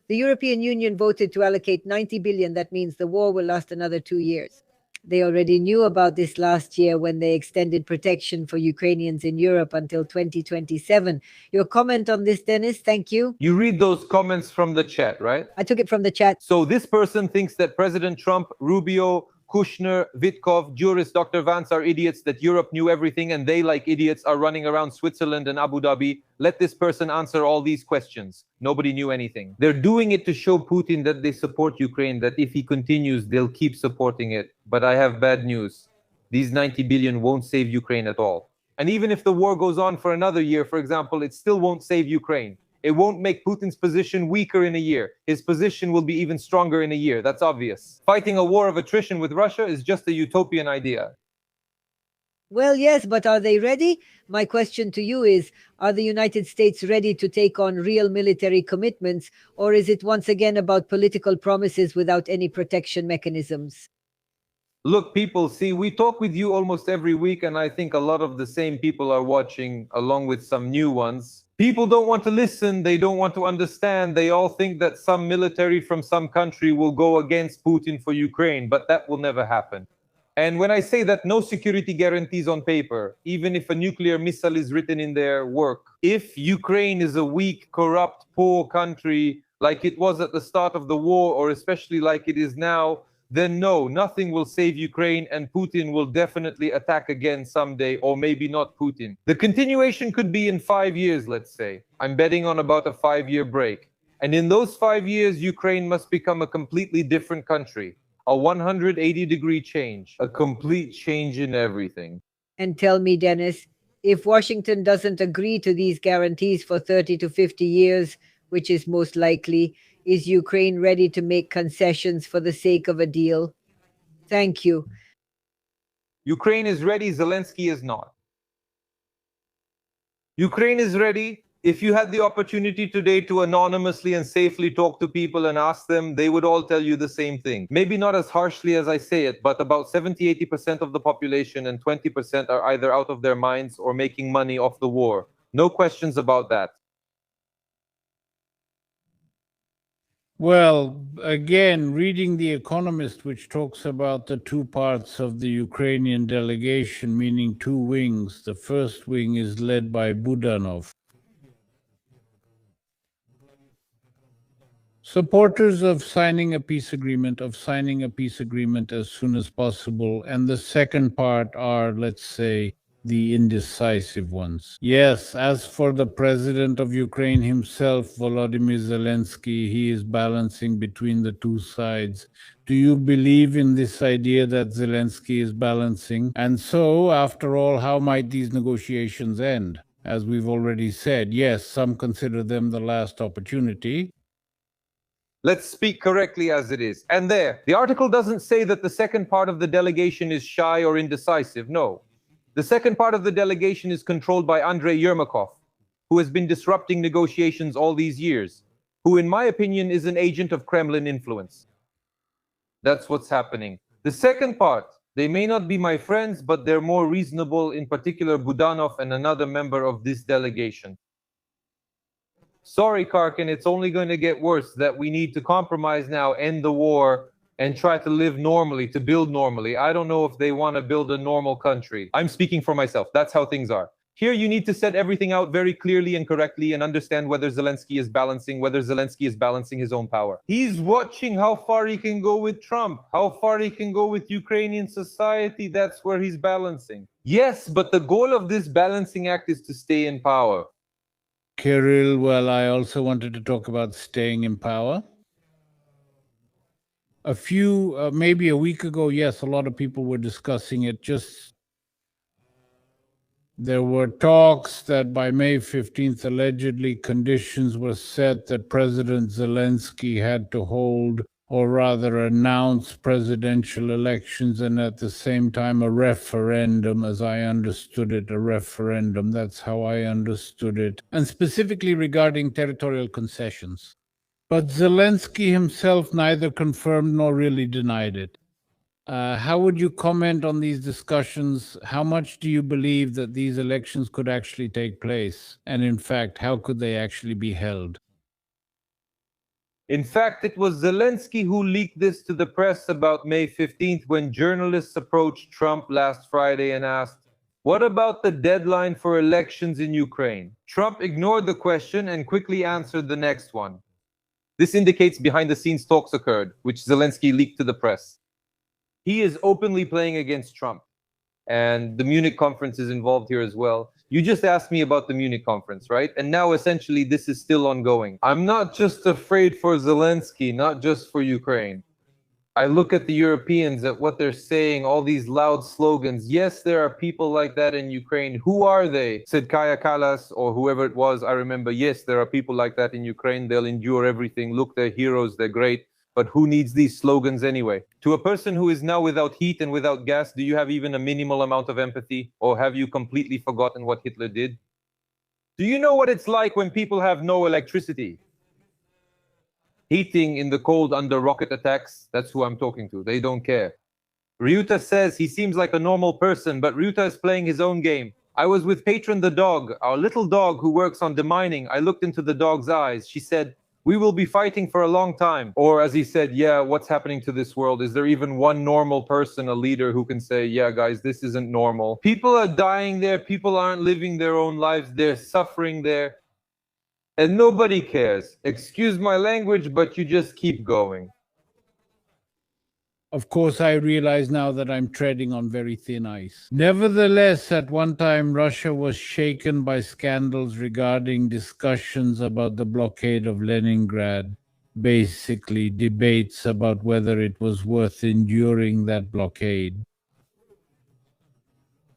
[SPEAKER 3] The European Union voted to allocate 90 billion. That means the war will last another 2 years. They already knew about this last year when they extended protection for Ukrainians in Europe until 2027. Your comment on this, Dennis? Thank you.
[SPEAKER 2] You read those comments from the chat, right?
[SPEAKER 3] I took it from the chat.
[SPEAKER 2] So this person thinks that President Trump, Rubio, Kushner, Vitkov, jurist Dr. Vance are idiots that Europe knew everything and they, like idiots, are running around Switzerland and Abu Dhabi. Let this person answer all these questions. Nobody knew anything. They're doing it to show Putin that they support Ukraine, that if he continues, they'll keep supporting it. But I have bad news. These 90 billion won't save Ukraine at all. And even if the war goes on for another year, for example, it still won't save Ukraine. It won't make Putin's position weaker in a year. His position will be even stronger in a year. That's obvious. Fighting a war of attrition with Russia is just a utopian idea.
[SPEAKER 3] Well, yes, but are they ready? My question to you is, are the United States ready to take on real military commitments, or is it once again about political promises without any protection mechanisms?
[SPEAKER 2] Look, people, see, we talk with you almost every week, and I think a lot of the same people are watching, along with some new ones. People don't want to listen, they don't want to understand. They all think that some military from some country will go against Putin for Ukraine, but that will never happen. And when I say that, no security guarantees on paper, even if a nuclear missile is written in their work. If Ukraine is a weak, corrupt, poor country, like it was at the start of the war, or especially like it is now, then no, nothing will save Ukraine, and Putin will definitely attack again someday, or maybe not Putin. The continuation could be in 5 years, let's say. I'm betting on about a 5-year break. And in those 5 years, Ukraine must become a completely different country. A 180-degree change, a complete change in everything.
[SPEAKER 3] And tell me, Dennis, if Washington doesn't agree to these guarantees for 30 to 50 years, which is most likely, is Ukraine ready to make concessions for the sake of a deal? Thank you.
[SPEAKER 2] Ukraine is ready, Zelensky is not. Ukraine is ready. If you had the opportunity today to anonymously and safely talk to people and ask them, they would all tell you the same thing. Maybe not as harshly as I say it, but about 70-80% of the population and 20% are either out of their minds or making money off the war. No questions about that.
[SPEAKER 1] Well, again, reading The Economist, which talks about the two parts of the Ukrainian delegation, meaning two wings. The first wing is led by Budanov. Supporters of signing a peace agreement as soon as possible. And the second part are, let's say, the indecisive ones. Yes, as for the president of Ukraine himself, Volodymyr Zelensky, he is balancing between the two sides. Do you believe in this idea that Zelensky is balancing? And so, after all, how might these negotiations end? As we've already said, yes, some consider them the last opportunity.
[SPEAKER 2] Let's speak correctly as it is. And there, the article doesn't say that the second part of the delegation is shy or indecisive. No. The second part of the delegation is controlled by Andrei Yermakov, who has been disrupting negotiations all these years, who, in my opinion, is an agent of Kremlin influence. That's what's happening. The second part, they may not be my friends, but they're more reasonable, in particular Budanov and another member of this delegation. Sorry, Karkin, it's only going to get worse, that we need to compromise now, end the war, and try to live normally, to build normally. I don't know if they want to build a normal country. I'm speaking for myself. That's how things are. Here, you need to set everything out very clearly and correctly and understand whether Zelensky is balancing his own power. He's watching how far he can go with Trump, how far he can go with Ukrainian society. That's where he's balancing. Yes, but the goal of this balancing act is to stay in power.
[SPEAKER 1] Kirill, well, I also wanted to talk about staying in power. Maybe a week ago, yes, a lot of people were discussing it. There were talks that by May 15th, allegedly conditions were set that President Zelensky had to hold, or rather announce, presidential elections, and at the same time a referendum, as I understood it, a referendum. That's how I understood it. And specifically regarding territorial concessions. But Zelensky himself neither confirmed nor really denied it. How would you comment on these discussions? How much do you believe that these elections could actually take place? And in fact, how could they actually be held?
[SPEAKER 2] In fact, it was Zelensky who leaked this to the press about May 15th when journalists approached Trump last Friday and asked, "What about the deadline for elections in Ukraine?" Trump ignored the question and quickly answered the next one. This indicates behind-the-scenes talks occurred, which Zelensky leaked to the press. He is openly playing against Trump. And the Munich conference is involved here as well. You just asked me about the Munich conference, right? And now essentially this is still ongoing. I'm not just afraid for Zelensky, not just for Ukraine. I look at the Europeans, at what they're saying, all these loud slogans. Yes, there are people like that in Ukraine. Who are they? Said Kaya Kallas or whoever it was. I remember, yes, there are people like that in Ukraine. They'll endure everything. Look, they're heroes. They're great. But who needs these slogans anyway? To a person who is now without heat and without gas, do you have even a minimal amount of empathy? Or have you completely forgotten what Hitler did? Do you know what it's like when people have no electricity? Heating in the cold under rocket attacks, that's who I'm talking to. They don't care. Ryuta says he seems like a normal person, but Ryuta is playing his own game. I was with Patron the dog, our little dog who works on demining. I looked into the dog's eyes. She said, "We will be fighting for a long time." Or as he said, "Yeah, what's happening to this world? Is there even one normal person, a leader who can say, yeah, guys, this isn't normal? People are dying there. People aren't living their own lives. They're suffering there. And nobody cares. Excuse my language, but you just keep going."
[SPEAKER 1] Of course, I realize now that I'm treading on very thin ice. Nevertheless, at one time, Russia was shaken by scandals regarding discussions about the blockade of Leningrad, basically debates about whether it was worth enduring that blockade.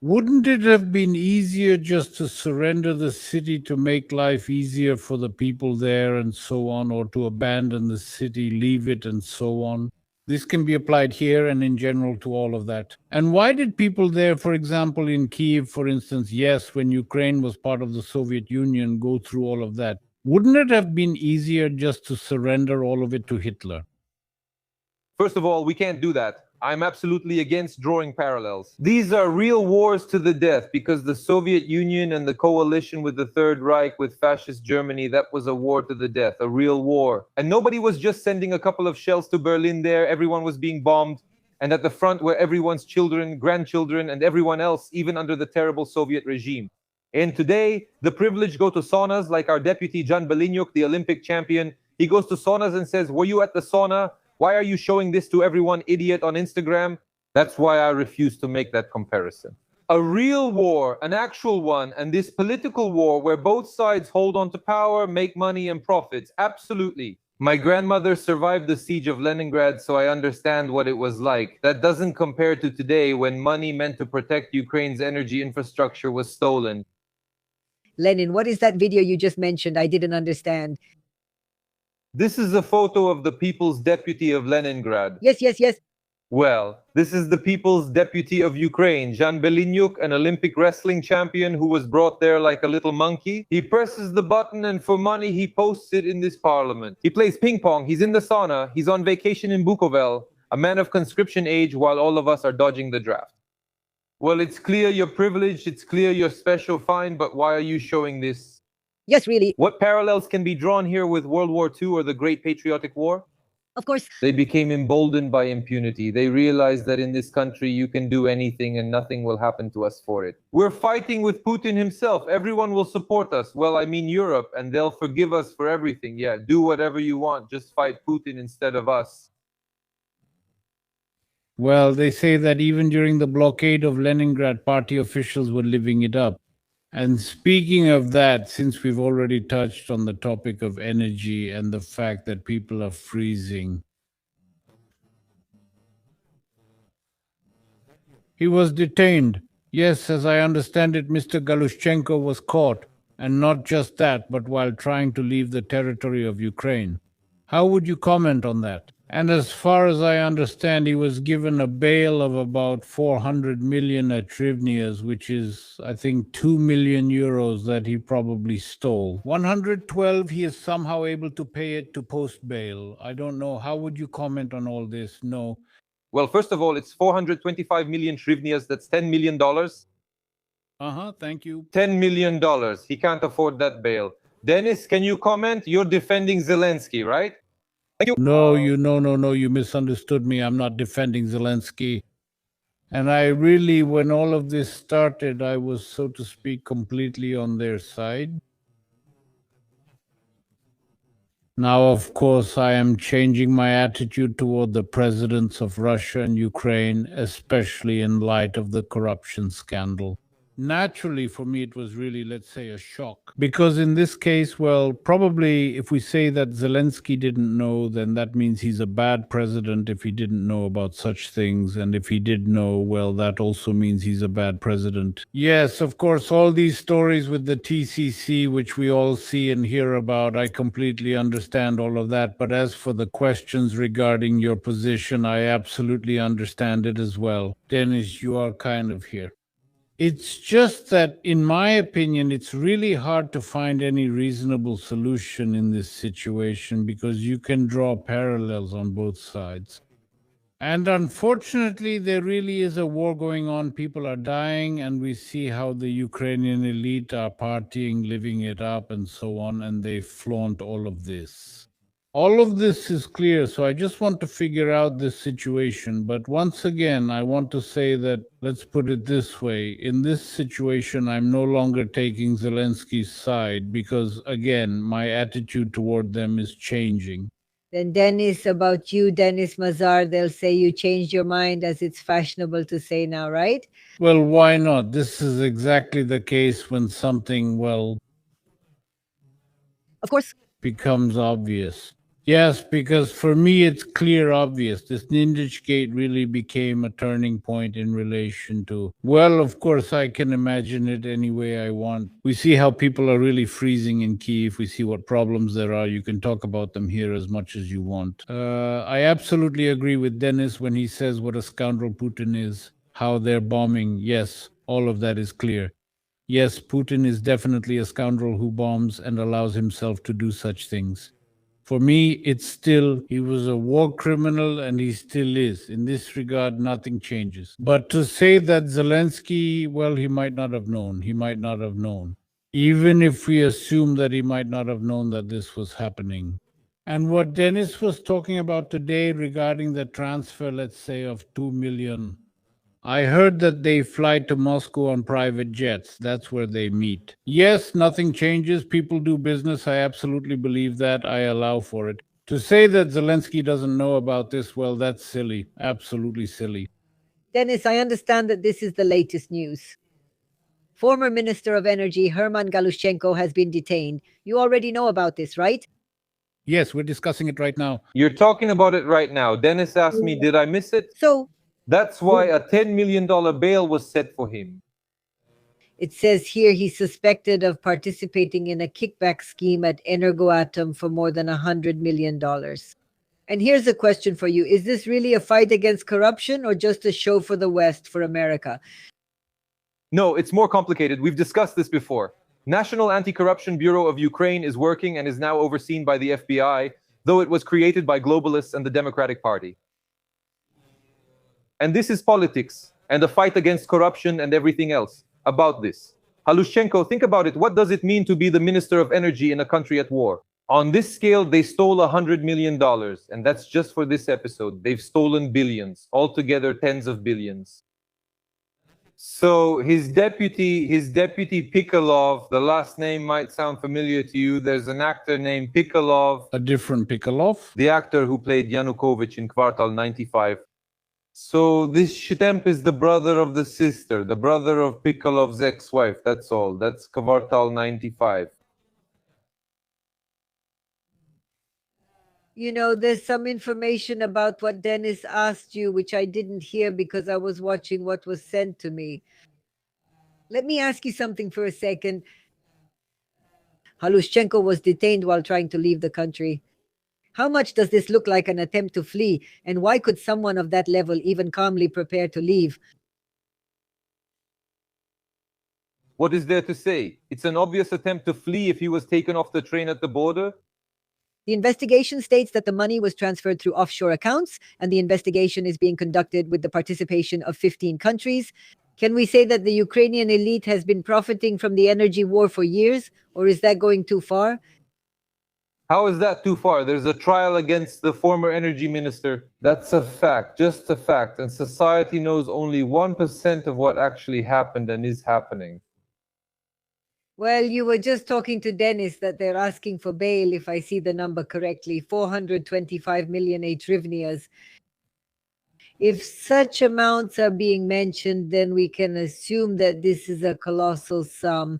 [SPEAKER 1] Wouldn't it have been easier just to surrender the city to make life easier for the people there and so on, or to abandon the city, leave it and so on? This can be applied here and in general to all of that. And why did people there, for example, in Kiev, for instance, yes, when Ukraine was part of the Soviet Union, go through all of that? Wouldn't it have been easier just to surrender all of it to Hitler?
[SPEAKER 2] First of all, we can't do that. I'm absolutely against drawing parallels. These are real wars to the death because the Soviet Union and the coalition with the Third Reich with fascist Germany, that was a war to the death, a real war. And nobody was just sending a couple of shells to Berlin there. Everyone was being bombed. And at the front were everyone's children, grandchildren, and everyone else, even under the terrible Soviet regime. And today, the privileged go to saunas like our deputy Jan Belinyuk, the Olympic champion. He goes to saunas and says, "Were you at the sauna? Why are you showing this to everyone, idiot, on Instagram?" That's why I refuse to make that comparison. A real war, an actual one, and this political war where both sides hold on to power, make money and profits, absolutely. My grandmother survived the siege of Leningrad, so I understand what it was like. That doesn't compare to today when money meant to protect Ukraine's energy infrastructure was stolen.
[SPEAKER 3] Lenin, what is that video you just mentioned? I didn't understand.
[SPEAKER 2] This is a photo of the People's Deputy of Leningrad.
[SPEAKER 3] Yes.
[SPEAKER 2] Well, this is the People's Deputy of Ukraine, Jan Belinyuk, an Olympic wrestling champion who was brought there like a little monkey. He presses the button and for money he posts it in this parliament. He plays ping pong, he's in the sauna, he's on vacation in Bukovel, a man of conscription age while all of us are dodging the draft. Well, it's clear you're privileged, it's clear you're special, fine, but why are you showing this?
[SPEAKER 3] Yes, really.
[SPEAKER 2] What parallels can be drawn here with World War II or the Great Patriotic War?
[SPEAKER 3] Of course.
[SPEAKER 2] They became emboldened by impunity. They realized that in this country you can do anything and nothing will happen to us for it. We're fighting with Putin himself. Everyone will support us. Well, I mean Europe, and they'll forgive us for everything. Yeah, do whatever you want. Just fight Putin instead of us.
[SPEAKER 1] Well, they say that even during the blockade of Leningrad, party officials were living it up. And speaking of that, since we've already touched on the topic of energy and the fact that people are freezing, he was detained. Yes, as I understand it, Mr. Galushchenko was caught, and not just that, but while trying to leave the territory of Ukraine. How would you comment on that? And as far as I understand, he was given a bail of about 400 million hryvnias, which is, I think, 2 million euros that he probably stole. 112, he is somehow able to pay it to post bail. I don't know. How would you comment on all this? No.
[SPEAKER 2] Well, first of all, it's 425 million hryvnias. That's $10 million.
[SPEAKER 1] Thank you.
[SPEAKER 2] $10 million. He can't afford that bail. Dennis, can you comment? You're defending Zelensky, right? Thank you.
[SPEAKER 1] No, you misunderstood me. I'm not defending Zelensky. And I really, when all of this started, I was, so to speak, completely on their side. Now, of course, I am changing my attitude toward the presidents of Russia and Ukraine, especially in light of the corruption scandal. Naturally, for me, it was really, let's say, a shock. Because in this case, well, probably if we say that Zelensky didn't know, then that means he's a bad president if he didn't know about such things. And if he did know, well, that also means he's a bad president. Yes, of course, all these stories with the TCC, which we all see and hear about, I completely understand all of that. But as for the questions regarding your position, I absolutely understand it as well. Dennis, you are kind of here. It's just that, in my opinion, it's really hard to find any reasonable solution in this situation because you can draw parallels on both sides. And unfortunately, there really is a war going on. People are dying, and we see how the Ukrainian elite are partying, living it up, and so on, and they flaunt all of this. All of this is clear, so I just want to figure out this situation. But once again, I want to say that, let's put it this way, in this situation, I'm no longer taking Zelensky's side because, again, my attitude toward them is changing.
[SPEAKER 3] Then, Dennis, about you, Dennis Mazar, they'll say you changed your mind, as it's fashionable to say now, right?
[SPEAKER 1] Well, why not? This is exactly the case when something, well,
[SPEAKER 3] Of course.
[SPEAKER 1] becomes obvious. Yes, because for me it's clear obvious. This Nindich Gate really became a turning point in relation to, well, of course, I can imagine it any way I want. We see how people are really freezing in Kyiv. We see what problems there are. You can talk about them here as much as you want. I absolutely agree with Dennis when he says what a scoundrel Putin is, how they're bombing. Yes, all of that is clear. Yes, Putin is definitely a scoundrel who bombs and allows himself to do such things. For me, it's still, he was a war criminal and he still is. In this regard, nothing changes. But to say that Zelensky, well, he might not have known. He might not have known. Even if we assume that he might not have known that this was happening. And what Dennis was talking about today regarding the transfer, let's say, of 2 million, I heard that they fly to Moscow on private jets. That's where they meet. Yes, nothing changes. People do business. I absolutely believe that. I allow for it. To say that Zelensky doesn't know about this, well, that's silly. Absolutely silly.
[SPEAKER 3] Dennis, I understand that this is the latest news. Former Minister of Energy Herman Galushchenko has been detained. You already know about this, right?
[SPEAKER 1] Yes, we're discussing it right now.
[SPEAKER 2] You're talking about it right now. Dennis asked me, did I miss it?
[SPEAKER 3] So,
[SPEAKER 2] That's why a $10 million bail was set for him.
[SPEAKER 3] it says here he's suspected of participating in a kickback scheme at Energoatom for more than $100 million. And here's a question for you. Is this really a fight against corruption or just a show for the West, for America?
[SPEAKER 2] No, it's more complicated. We've discussed this before. National Anti-Corruption Bureau of Ukraine is working and is now overseen by the FBI, though it was created by globalists and the Democratic Party. And this is politics and a fight against corruption and everything else about this. Halushchenko, think about it. What does it mean to be the Minister of Energy in a country at war? On this scale, they stole $100 million, and that's just for this episode. They've stolen billions, altogether tens of billions. So his deputy Pikolov, the last name might sound familiar to you. There's an actor named Pikolov.
[SPEAKER 1] A different Pikolov?
[SPEAKER 2] The actor who played Yanukovych in Kvartal 95. So this Shtemp is the brother of the sister, the brother of Pikolov's ex-wife. That's all. That's Kvartal 95.
[SPEAKER 3] You know, there's some information about what Dennis asked you, which I didn't hear because I was watching what was sent to me. Let me ask you something for a second. Halushchenko was detained while trying to leave the country. How much does this look like an attempt to flee, and why could someone of that level even calmly prepare to leave?
[SPEAKER 2] What is there to say? It's an obvious attempt to flee if he was taken off the train at the border.
[SPEAKER 3] The investigation states that the money was transferred through offshore accounts, and the investigation is being conducted with the participation of 15 countries. Can we say that the Ukrainian elite has been profiting from the energy war for years, or is that going too far?
[SPEAKER 2] How is that too far? There's a trial against the former energy minister. That's a fact, just a fact. And society knows only 1% of what actually happened and is happening.
[SPEAKER 3] Well, you were just talking to Dennis that they're asking for bail, if I see the number correctly, 425 million hryvnias. If such amounts are being mentioned, then we can assume that this is a colossal sum.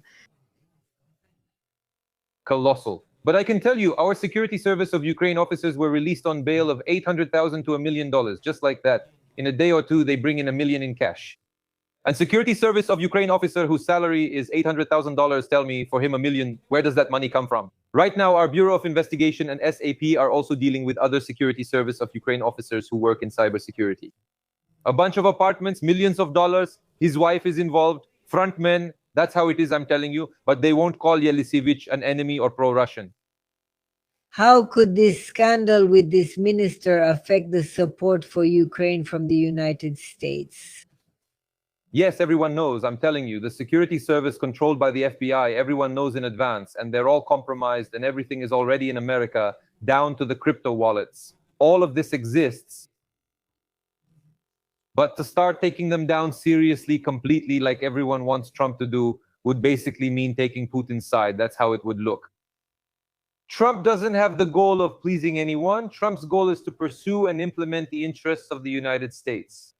[SPEAKER 2] Colossal. But I can tell you, our security service of Ukraine officers were released on bail of $800,000 to $1 million, just like that. In a day or two, they bring in $1 million in cash. And security service of Ukraine officer whose salary is $800,000 tell me for him $1 million, where does that money come from? Right now, our Bureau of Investigation and SAP are also dealing with other security service of Ukraine officers who work in cybersecurity. A bunch of apartments, millions of dollars. His wife is involved, front men. That's how it is, I'm telling you. But they won't call Eliseevich an enemy or pro-Russian.
[SPEAKER 3] How could this scandal with this minister affect the support for Ukraine from the United States?
[SPEAKER 2] Yes, everyone knows. I'm telling you, the security service controlled by the FBI, everyone knows in advance, and they're all compromised, and everything is already in America, down to the crypto wallets. All of this exists. But to start taking them down seriously, completely, like everyone wants Trump to do, would basically mean taking Putin's side. That's how it would look. Trump doesn't have the goal of pleasing anyone. Trump's goal is to pursue and implement the interests of the United States.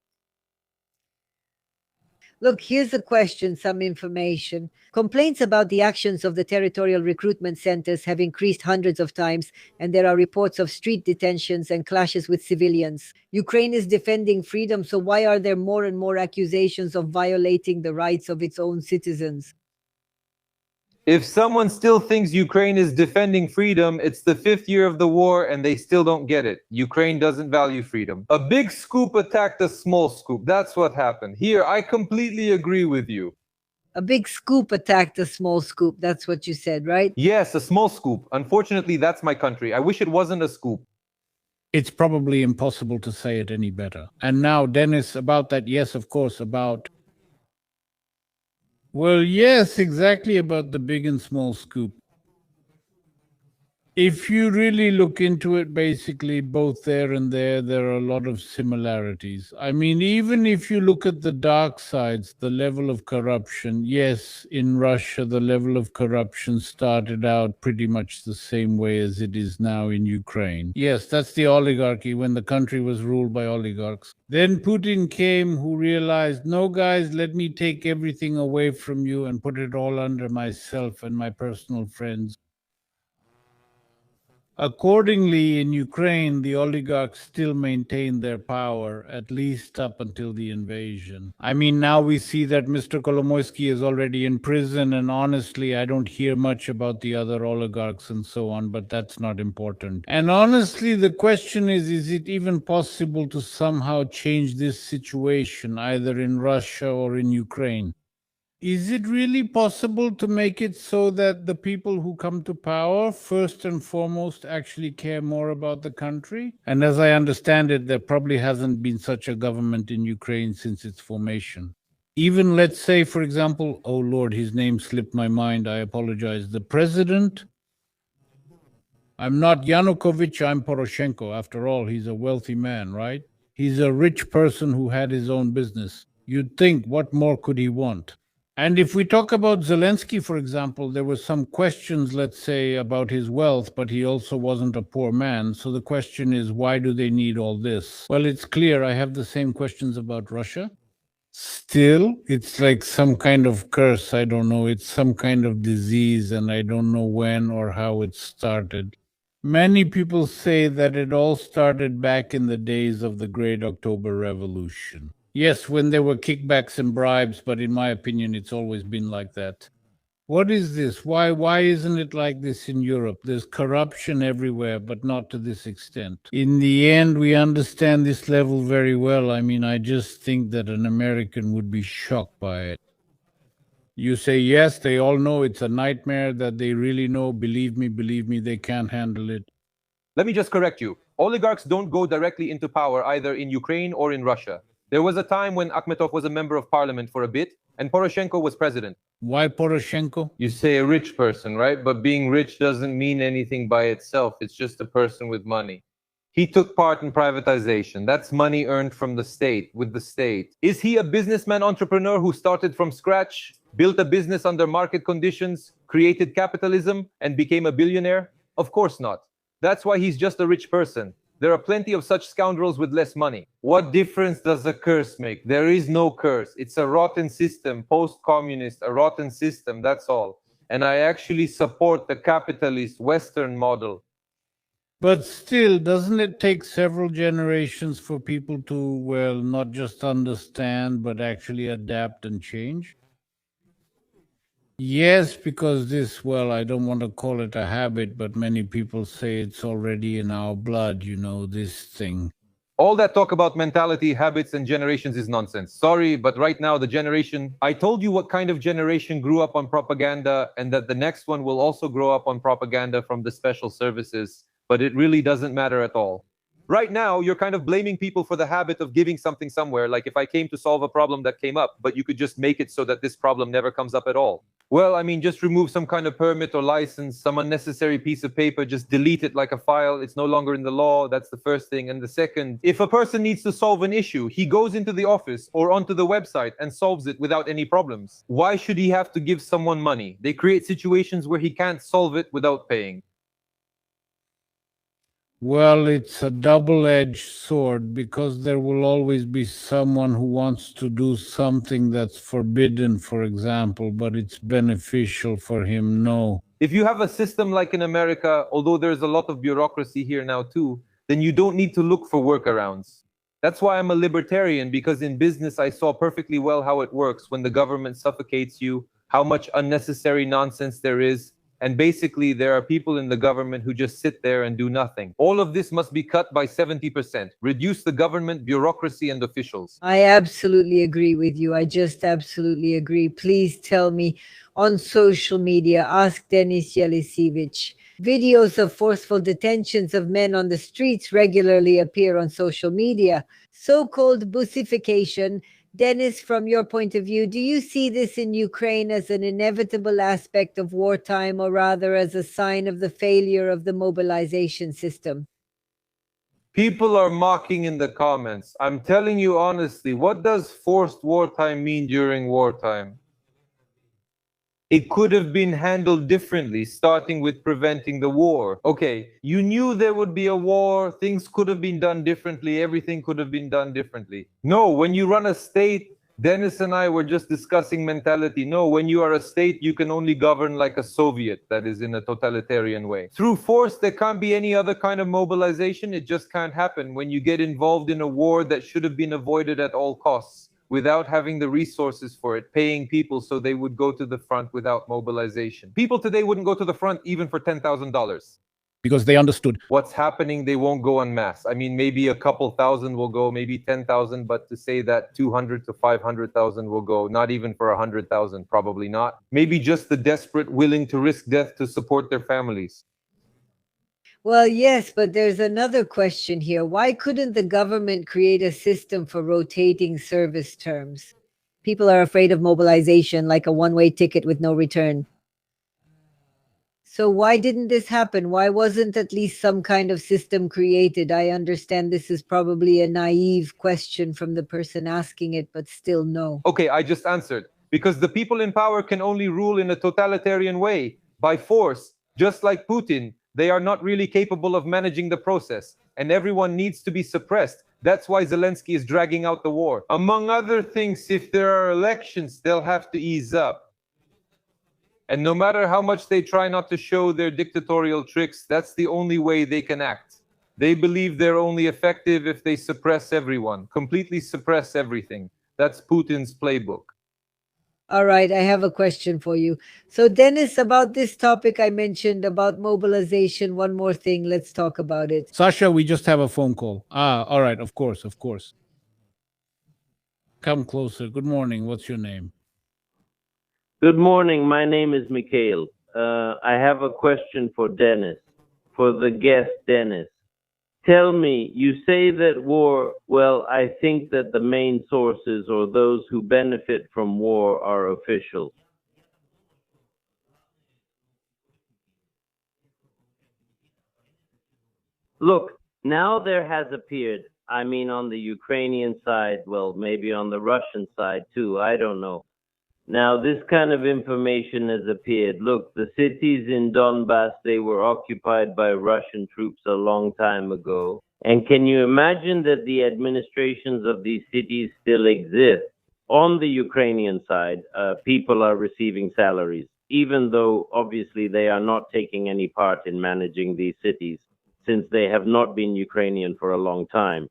[SPEAKER 3] Look, here's a question, some information. Complaints about the actions of the territorial recruitment centers have increased hundreds of times, and there are reports of street detentions and clashes with civilians. Ukraine is defending freedom, so why are there more and more accusations of violating the rights of its own citizens?
[SPEAKER 2] If someone still thinks Ukraine is defending freedom, it's the 5th year of the war and they still don't get it. Ukraine doesn't value freedom. A big scoop attacked a small scoop. That's what happened. Here, I completely agree with you.
[SPEAKER 3] A big scoop attacked a small scoop. That's what you said, right?
[SPEAKER 2] Yes, a small scoop. Unfortunately, that's my country. I wish it wasn't a scoop.
[SPEAKER 1] It's probably impossible to say it any better. And now, Dennis, about that, yes, of course, about... Well, yes, exactly about the big and small scoop. If you really look into it, basically, both there and there are a lot of similarities. I mean, even if you look at the dark sides, the level of corruption, yes, in Russia, the level of corruption started out pretty much the same way as it is now in Ukraine. Yes, that's the oligarchy, when the country was ruled by oligarchs. Then Putin came, who realized, no, guys, let me take everything away from you and put it all under myself and my personal friends. Accordingly, in Ukraine, the oligarchs still maintain their power, at least up until the invasion. I mean, now we see that Mr. Kolomoisky is already in prison, and honestly, I don't hear much about the other oligarchs and so on, but that's not important. And honestly, the question is it even possible to somehow change this situation, either in Russia or in Ukraine? Is it really possible to make it so that the people who come to power, first and foremost, actually care more about the country? And as I understand it, there probably hasn't been such a government in Ukraine since its formation. Even, let's say, for example, oh Lord, his name slipped my mind, I apologize. The president? I'm not Yanukovych, I'm Poroshenko. After all, he's a wealthy man, right? He's a rich person who had his own business. You'd think, what more could he want? And if we talk about Zelensky, for example, there were some questions, let's say, about his wealth, but he also wasn't a poor man. So the question is, why do they need all this? Well, it's clear I have the same questions about Russia. Still, it's like some kind of curse. I don't know. It's some kind of disease, and I don't know when or how it started. Many people say that it all started back in the days of the Great October Revolution. Yes, when there were kickbacks and bribes, but in my opinion, it's always been like that. What is this? Why isn't it like this in Europe? There's corruption everywhere, but not to this extent. In the end, we understand this level very well. I mean, I just think that an American would be shocked by it. You say, yes, they all know it's a nightmare, that they really know. Believe me, they can't handle it.
[SPEAKER 2] Let me just correct you. Oligarchs don't go directly into power either in Ukraine or in Russia. There was a time when Akhmetov was a member of parliament for a bit, and Poroshenko was president.
[SPEAKER 1] Why Poroshenko?
[SPEAKER 2] You say a rich person, right? But being rich doesn't mean anything by itself. It's just a person with money. He took part in privatization. That's money earned from the state, with the state. Is he a businessman entrepreneur who started from scratch? built a business under market conditions, created capitalism, and became a billionaire? Of course not. That's why he's just a rich person. There are plenty of such scoundrels with less money. What difference does a curse make? There is no curse. It's a rotten system, post-communist, a rotten system, that's all. And I actually support the capitalist Western model.
[SPEAKER 1] But still, doesn't it take several generations for people to, well, not just understand, but actually adapt and change? Yes, because this, well, I don't want to call it a habit, but many people say it's already in our blood, this thing.
[SPEAKER 2] All that talk about mentality, habits, and generations is nonsense. Sorry, but right now the generation, I told you what kind of generation grew up on propaganda and that the next one will also grow up on propaganda from the special services, but it really doesn't matter at all. Right now, you're kind of blaming people for the habit of giving something somewhere, like if I came to solve a problem that came up, but you could just make it so that this problem never comes up at all. Well, I mean, just remove some kind of permit or license, some unnecessary piece of paper, just delete it like a file. It's no longer in the law. That's the first thing. And the second, if a person needs to solve an issue, he goes into the office or onto the website and solves it without any problems. Why should he have to give someone money? They create situations where he can't solve it without paying.
[SPEAKER 1] Well, it's a double-edged sword because there will always be someone who wants to do something that's forbidden, for example, but it's beneficial for him. No.
[SPEAKER 2] If you have a system like in America, although there's a lot of bureaucracy here now too, then you don't need to look for workarounds. That's why I'm a libertarian, because in business I saw perfectly well how it works when the government suffocates you, how much unnecessary nonsense there is, and basically there are people in the government who just sit there and do nothing. All of this must be cut by 70%. Reduce the government, bureaucracy, and officials.
[SPEAKER 3] I absolutely agree with you. I just absolutely agree. Please tell me on social media, ask Denis Eliseevich. Videos of forceful detentions of men on the streets regularly appear on social media. So-called bussification. Dennis, from your point of view, do you see this in Ukraine as an inevitable aspect of wartime, or rather as a sign of the failure of the mobilization system?
[SPEAKER 2] People are mocking in the comments. I'm telling you honestly, what does forced wartime mean during wartime? It could have been handled differently, starting with preventing the war. Okay, you knew there would be a war, things could have been done differently, everything could have been done differently. No, when you run a state, Dennis and I were just discussing mentality. No, when you are a state, you can only govern like a Soviet, that is in a totalitarian way. Through force, there can't be any other kind of mobilization. It just can't happen when you get involved in a war that should have been avoided at all costs, without having the resources for it, paying people so they would go to the front without mobilization. People today wouldn't go to the front even for $10,000.
[SPEAKER 1] Because they understood.
[SPEAKER 2] What's happening, they won't go en masse. I mean, maybe a couple thousand will go, maybe 10,000, but to say that 200 to 500,000 will go, not even for 100,000, probably not. Maybe just the desperate willing to risk death to support their families.
[SPEAKER 3] Well, yes, but there's another question here. Why couldn't the government create a system for rotating service terms? People are afraid of mobilization, like a one-way ticket with no return. So why didn't this happen? Why wasn't at least some kind of system created? I understand this is probably a naive question from the person asking it, but still no.
[SPEAKER 2] Okay, I just answered. Because the people in power can only rule in a totalitarian way, by force, just like Putin. They are not really capable of managing the process, and everyone needs to be suppressed. That's why Zelensky is dragging out the war. Among other things, if there are elections, they'll have to ease up. And no matter how much they try not to show their dictatorial tricks, that's the only way they can act. They believe they're only effective if they suppress everyone, completely suppress everything. That's Putin's playbook.
[SPEAKER 3] All right, I have a question for you. So, Dennis, about this topic I mentioned about mobilization, one more thing, let's talk about it.
[SPEAKER 1] Sasha, we just have a phone call. All right, of course, of course. Come closer. Good morning. What's your name?
[SPEAKER 4] Good morning. My name is Mikhail. I have a question for Dennis, for the guest Dennis. Tell me, you say that war, well, I think that the main sources or those who benefit from war are officials. Look, now there has appeared, I mean on the Ukrainian side, well, maybe on the Russian side too, I don't know. Now, this kind of information has appeared. Look, the cities in Donbass, they were occupied by Russian troops a long time ago. And can you imagine that the administrations of these cities still exist? On the Ukrainian side, people are receiving salaries, even though obviously they are not taking any part in managing these cities, since they have not been Ukrainian for a long time.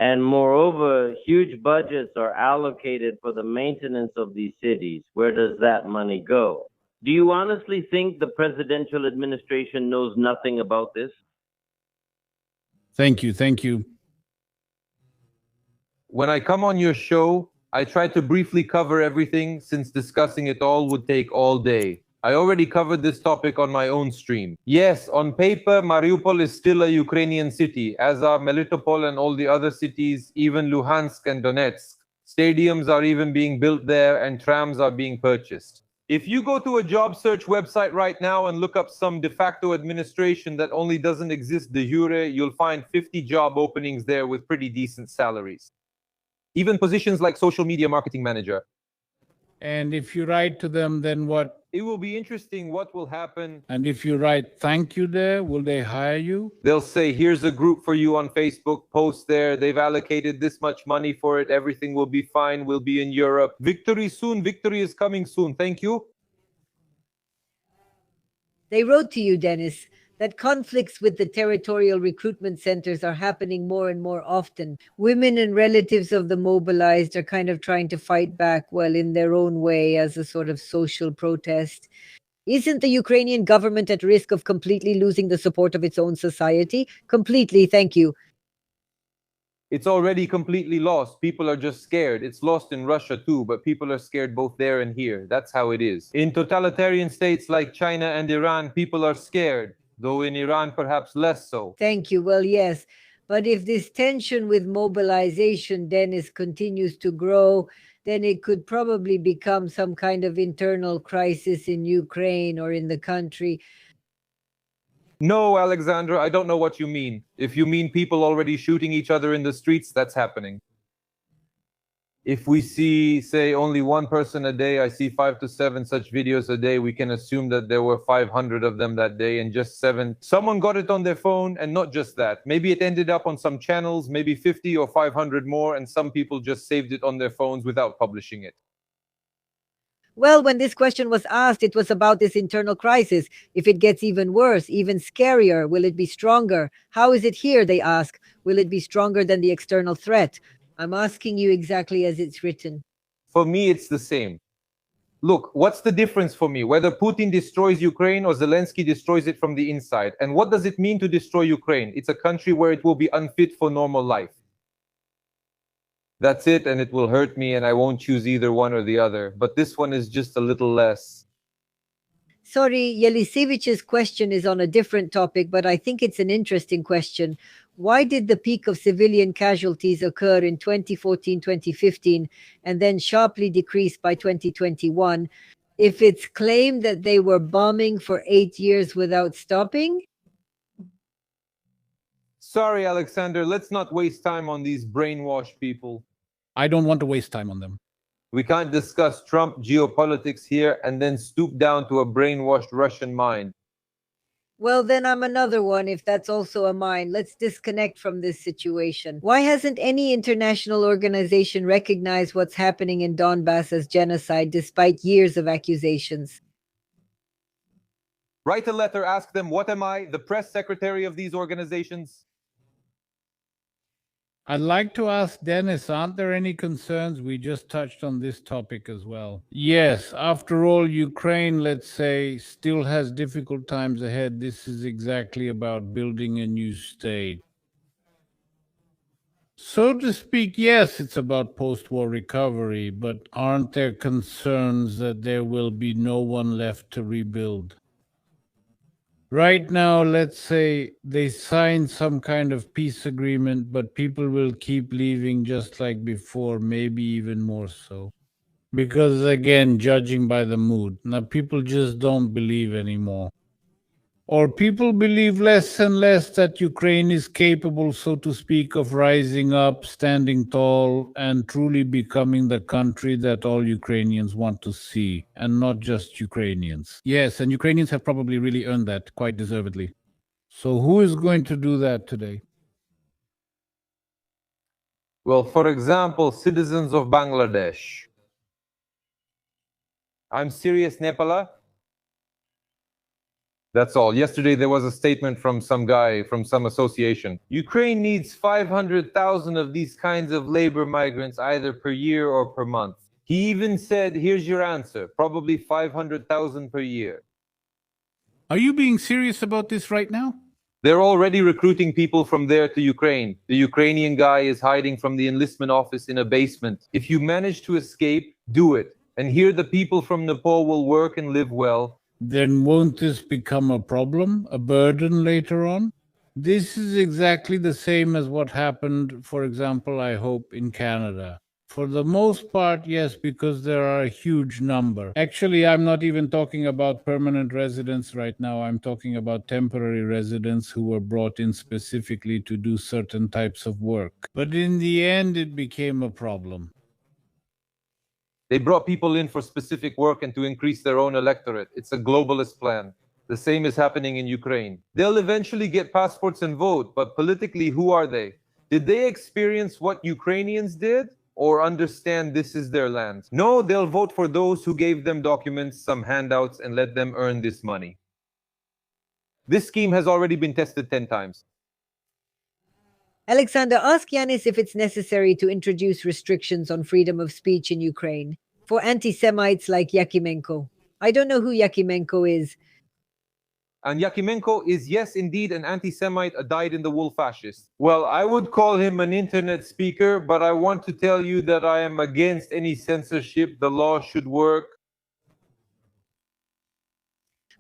[SPEAKER 4] And moreover, huge budgets are allocated for the maintenance of these cities. Where does that money go? Do you honestly think the presidential administration knows nothing about this?
[SPEAKER 1] Thank you. Thank you.
[SPEAKER 2] When I come on your show, I try to briefly cover everything since discussing it all would take all day. I already covered this topic on my own stream. Yes, on paper, Mariupol is still a Ukrainian city, as are Melitopol and all the other cities, even Luhansk and Donetsk. Stadiums are even being built there and trams are being purchased. If you go to a job search website right now and look up some de facto administration that only doesn't exist de jure, you'll find 50 job openings there with pretty decent salaries. Even positions like social media marketing manager.
[SPEAKER 1] And if you write to them, then what?
[SPEAKER 2] It will be interesting what will happen.
[SPEAKER 1] And if you write thank you there, will they hire you?
[SPEAKER 2] They'll say, here's a group for you on Facebook, post there. They've allocated this much money for it. Everything will be fine. We'll be in Europe. Victory soon. Victory is coming soon. Thank you.
[SPEAKER 3] They wrote to you, Dennis, that conflicts with the territorial recruitment centers are happening more and more often. Women and relatives of the mobilized are kind of trying to fight back, well, in their own way as a sort of social protest. Isn't the Ukrainian government at risk of completely losing the support of its own society? Completely, thank you.
[SPEAKER 2] It's already completely lost. People are just scared. It's lost in Russia too, but people are scared both there and here. That's how it is. In totalitarian states like China and Iran, people are scared, though in Iran perhaps less so.
[SPEAKER 3] Thank you. Well, yes. But if this tension with mobilization, Dennis, continues to grow, then it could probably become some kind of internal crisis in Ukraine or in the country.
[SPEAKER 2] No, Alexandra, I don't know what you mean. If you mean people already shooting each other in the streets, that's happening. If we see, say, only one person a day, I see 5 to 7 such videos a day, we can assume that there were 500 of them that day and just 7. Someone got it on their phone, and not just that. Maybe it ended up on some channels, maybe 50 or 500 more, and some people just saved it on their phones without publishing it.
[SPEAKER 3] Well, when this question was asked, it was about this internal crisis. If it gets even worse, even scarier, will it be stronger? How is it here, they ask? Will it be stronger than the external threat? I'm asking you exactly as it's written.
[SPEAKER 2] For me, it's the same. Look, what's the difference for me, whether Putin destroys Ukraine or Zelensky destroys it from the inside? And what does it mean to destroy Ukraine? It's a country where it will be unfit for normal life. That's it, and it will hurt me, and I won't choose either one or the other. But this one is just a little less.
[SPEAKER 3] Sorry, Eliseevich's question is on a different topic, but I think it's an interesting question. Why did the peak of civilian casualties occur in 2014-2015 and then sharply decrease by 2021 if it's claimed that they were bombing for 8 years without stopping?
[SPEAKER 2] Sorry, Alexander, let's not waste time on these brainwashed people.
[SPEAKER 1] I don't want to waste time on them.
[SPEAKER 2] We can't discuss Trump geopolitics here and then stoop down to a brainwashed Russian mind.
[SPEAKER 3] Well, then I'm another one, if that's also a mine. Let's disconnect from this situation. Why hasn't any international organization recognized what's happening in Donbass as genocide despite years of accusations?
[SPEAKER 2] Write a letter, ask them, what am I, the press secretary of these organizations?
[SPEAKER 1] I'd like to ask Dennis, aren't there any concerns? We just touched on this topic as well. Yes, after all, Ukraine, let's say, still has difficult times ahead. This is exactly about building a new state. So to speak, yes, it's about post-war recovery, but aren't there concerns that there will be no one left to rebuild? Right now, let's say they sign some kind of peace agreement, but people will keep leaving just like before, maybe even more so. Because again, judging by the mood, now people just don't believe anymore. Or people believe less and less that Ukraine is capable, so to speak, of rising up, standing tall, and truly becoming the country that all Ukrainians want to see, and not just Ukrainians. Yes, and Ukrainians have probably really earned that quite deservedly. So who is going to do that today?
[SPEAKER 2] Well, for example, citizens of Bangladesh. I'm serious, Nepala. That's all. Yesterday there was a statement from some guy from some association. Ukraine needs 500,000 of these kinds of labor migrants either per year or per month. He even said, here's your answer, probably 500,000 per year.
[SPEAKER 1] Are you being serious about this right now?
[SPEAKER 2] They're already recruiting people from there to Ukraine. The Ukrainian guy is hiding from the enlistment office in a basement. If you manage to escape, do it. And here the people from Nepal will work and live well.
[SPEAKER 1] Then won't this become a problem, a burden later on? This is exactly the same as what happened, for example, I hope, in Canada. For the most part, yes, because there are a huge number. Actually, I'm not even talking about permanent residents right now. I'm talking about temporary residents who were brought in specifically to do certain types of work. But in the end, it became a problem.
[SPEAKER 2] They brought people in for specific work and to increase their own electorate. It's a globalist plan. The same is happening in Ukraine. They'll eventually get passports and vote, but politically, who are they? Did they experience what Ukrainians did or understand this is their land? No, they'll vote for those who gave them documents, some handouts, and let them earn this money. This scheme has already been tested 10 times.
[SPEAKER 3] Alexander, ask Yanis if it's necessary to introduce restrictions on freedom of speech in Ukraine for anti-Semites like Yakimenko. I don't know who Yakimenko is.
[SPEAKER 2] And Yakimenko is, yes, indeed, an anti-Semite, a dyed-in-the-wool fascist. Well, I would call him an internet speaker, but I want to tell you that I am against any censorship. The law should work.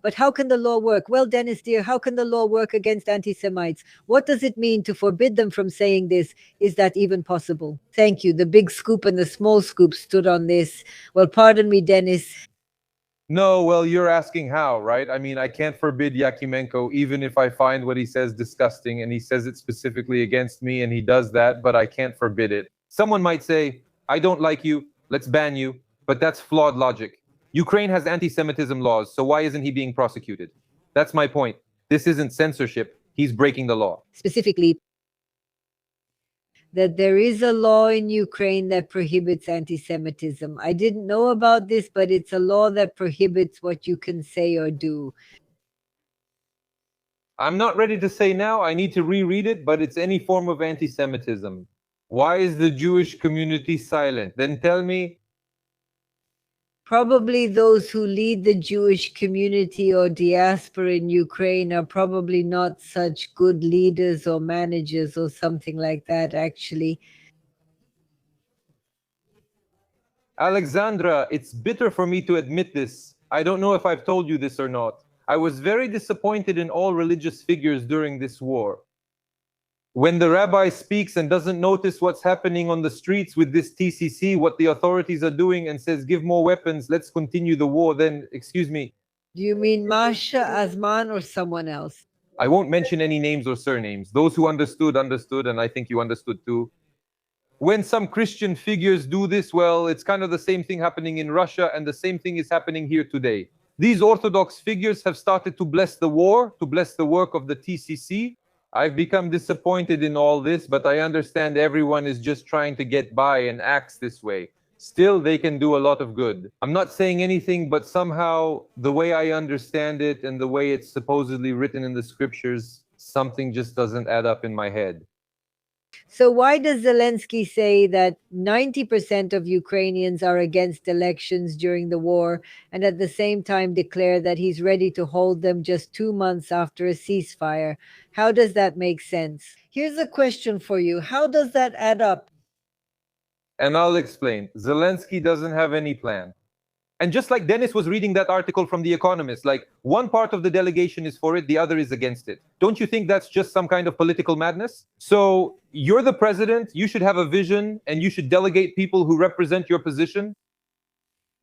[SPEAKER 3] But how can the law work? Well, Dennis, dear, how can the law work against anti-Semites? What does it mean to forbid them from saying this? Is that even possible? Thank you. The big scoop and the small scoop stood on this. Well, pardon me, Dennis.
[SPEAKER 2] No, well, you're asking how, right? I mean, I can't forbid Yakimenko, even if I find what he says disgusting, and he says it specifically against me, and he does that, but I can't forbid it. Someone might say, I don't like you, let's ban you, but that's flawed logic. Ukraine has anti-Semitism laws, so why isn't he being prosecuted? That's my point. This isn't censorship. He's breaking the law.
[SPEAKER 3] Specifically, that there is a law in Ukraine that prohibits anti-Semitism. I didn't know about this, but it's a law that prohibits what you can say or do.
[SPEAKER 2] I'm not ready to say now. I need to reread it, but it's any form of anti-Semitism. Why is the Jewish community silent? Then tell me.
[SPEAKER 3] Probably those who lead the Jewish community or diaspora in Ukraine are probably not such good leaders or managers or something like that, actually.
[SPEAKER 2] Alexandra, it's bitter for me to admit this. I don't know if I've told you this or not. I was very disappointed in all religious figures during this war. When the rabbi speaks and doesn't notice what's happening on the streets with this TCC, what the authorities are doing, and says, give more weapons, let's continue the war, then, excuse me.
[SPEAKER 3] Do you mean Masha, Azman, or someone else?
[SPEAKER 2] I won't mention any names or surnames. Those who understood, understood, and I think you understood too. When some Christian figures do this, well, it's kind of the same thing happening in Russia, and the same thing is happening here today. These Orthodox figures have started to bless the war, to bless the work of the TCC. I've become disappointed in all this, but I understand everyone is just trying to get by and acts this way. Still, they can do a lot of good. I'm not saying anything, but somehow the way I understand it and the way it's supposedly written in the scriptures, something just doesn't add up in my head.
[SPEAKER 3] So why does Zelensky say that 90% of Ukrainians are against elections during the war and at the same time declare that he's ready to hold them just 2 months after a ceasefire? How does that make sense? Here's a question for you. How does that add up?
[SPEAKER 2] And I'll explain. Zelensky doesn't have any plan. And just like Dennis was reading that article from The Economist, like one part of the delegation is for it, the other is against it. Don't you think that's just some kind of political madness? So you're the president, you should have a vision, and you should delegate people who represent your position.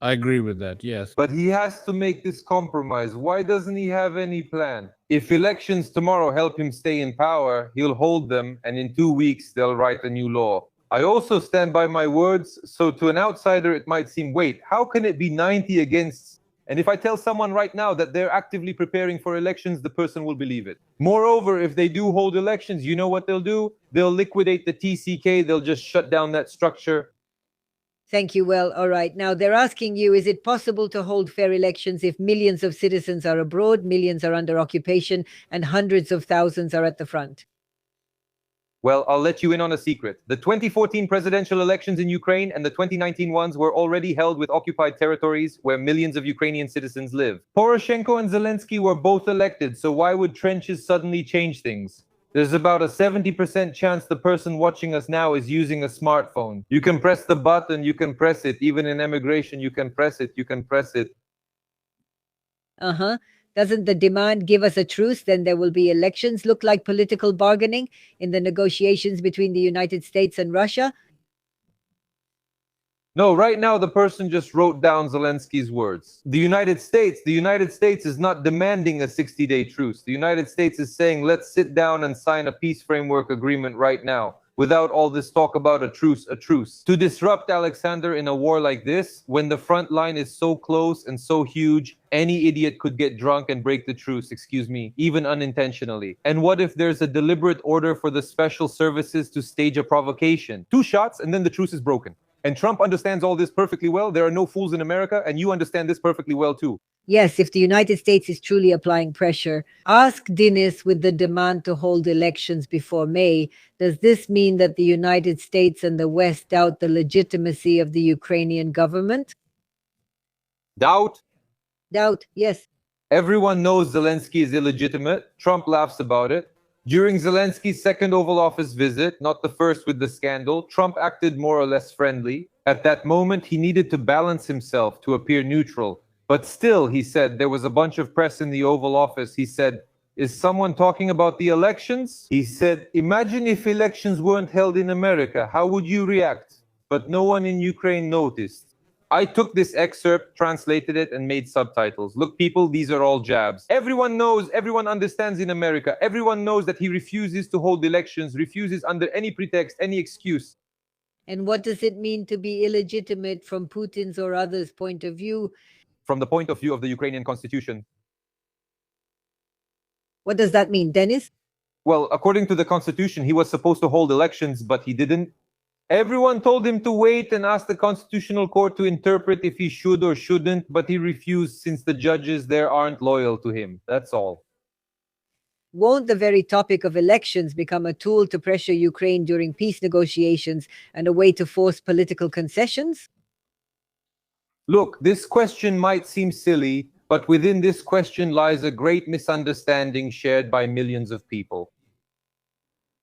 [SPEAKER 1] I agree with that, yes.
[SPEAKER 2] But he has to make this compromise. Why doesn't he have any plan? If elections tomorrow help him stay in power, he'll hold them, and in 2 weeks they'll write a new law. I also stand by my words, so to an outsider it might seem, wait, how can it be 90 against? And if I tell someone right now that they're actively preparing for elections, the person will believe it. Moreover, if they do hold elections, you know what they'll do? They'll liquidate the TCK, they'll just shut down that structure.
[SPEAKER 3] Thank you. Well, all right. Now they're asking you, is it possible to hold fair elections if millions of citizens are abroad, millions are under occupation, and hundreds of thousands are at the front?
[SPEAKER 2] Well, I'll let you in on a secret. The 2014 presidential elections in Ukraine and the 2019 ones were already held with occupied territories where millions of Ukrainian citizens live. Poroshenko and Zelensky were both elected, so why would trenches suddenly change things? There's about a 70% chance the person watching us now is using a smartphone. You can press the button, you can press it. Even in emigration, you can press it, you can press it.
[SPEAKER 3] Doesn't the demand give us a truce? Then there will be elections. Look like political bargaining in the negotiations between the United States and Russia?
[SPEAKER 2] No, right now the person just wrote down Zelensky's words. The United States is not demanding a 60-day truce. The United States is saying, let's sit down and sign a peace framework agreement right now, without all this talk about a truce. To disrupt, Alexander, in a war like this, when the front line is so close and so huge, any idiot could get drunk and break the truce, even unintentionally. And what if there's a deliberate order for the special services to stage a provocation? 2 shots and then the truce is broken. And Trump understands all this perfectly well. There are no fools in America, and you understand this perfectly well too.
[SPEAKER 3] Yes, if the United States is truly applying pressure, ask Denis with the demand to hold elections before May. Does this mean that the United States and the West doubt the legitimacy of the Ukrainian government?
[SPEAKER 2] Doubt?
[SPEAKER 3] Doubt, yes.
[SPEAKER 2] Everyone knows Zelensky is illegitimate. Trump laughs about it. During Zelensky's second Oval Office visit, not the first with the scandal, Trump acted more or less friendly. At that moment, he needed to balance himself to appear neutral. But still, he said, there was a bunch of press in the Oval Office. He said, is someone talking about the elections? He said, imagine if elections weren't held in America. How would you react? But no one in Ukraine noticed. I took this excerpt, translated it, and made subtitles. Look, people, these are all jabs. Everyone knows, everyone understands in America. Everyone knows that he refuses to hold elections, refuses under any pretext, any excuse.
[SPEAKER 3] And what does it mean to be illegitimate from Putin's or others' point of view?
[SPEAKER 2] From the point of view of the Ukrainian constitution.
[SPEAKER 3] What does that mean, Denis?
[SPEAKER 2] Well, according to the constitution, he was supposed to hold elections, but he didn't. Everyone told him to wait and ask the Constitutional Court to interpret if he should or shouldn't, but he refused since the judges there aren't loyal to him. That's all.
[SPEAKER 3] Won't the very topic of elections become a tool to pressure Ukraine during peace negotiations and a way to force political concessions?
[SPEAKER 2] Look, this question might seem silly, but within this question lies a great misunderstanding shared by millions of people.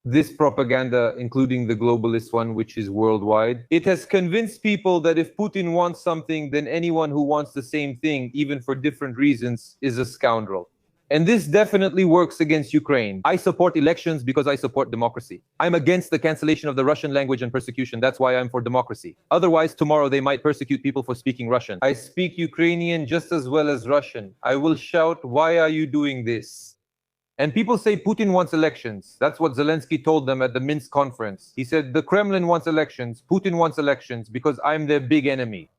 [SPEAKER 2] This propaganda, including the globalist one, which is worldwide, it has convinced people that if Putin wants something, then anyone who wants the same thing, even for different reasons, is a scoundrel. And this definitely works against Ukraine. I support elections because I support democracy. I'm against the cancellation of the Russian language and persecution. That's why I'm for democracy. Otherwise, tomorrow they might persecute people for speaking Russian. I speak Ukrainian just as well as Russian. I will shout, why are you doing this? And people say Putin wants elections. That's what Zelensky told them at the Minsk conference. He said, the Kremlin wants elections, Putin wants elections because I'm their big enemy.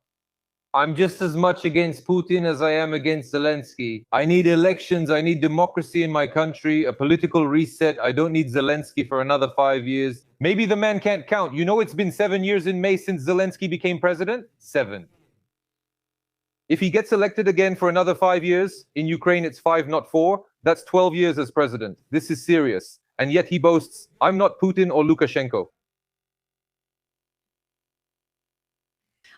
[SPEAKER 2] I'm just as much against Putin as I am against Zelensky. I need elections, I need democracy in my country, a political reset. I don't need Zelensky for another 5 years. Maybe the man can't count. You know it's been 7 years in May since Zelensky became president? 7. If he gets elected again for another 5 years, in Ukraine it's 5, not 4, that's 12 years as president. This is serious. And yet he boasts, I'm not Putin or Lukashenko.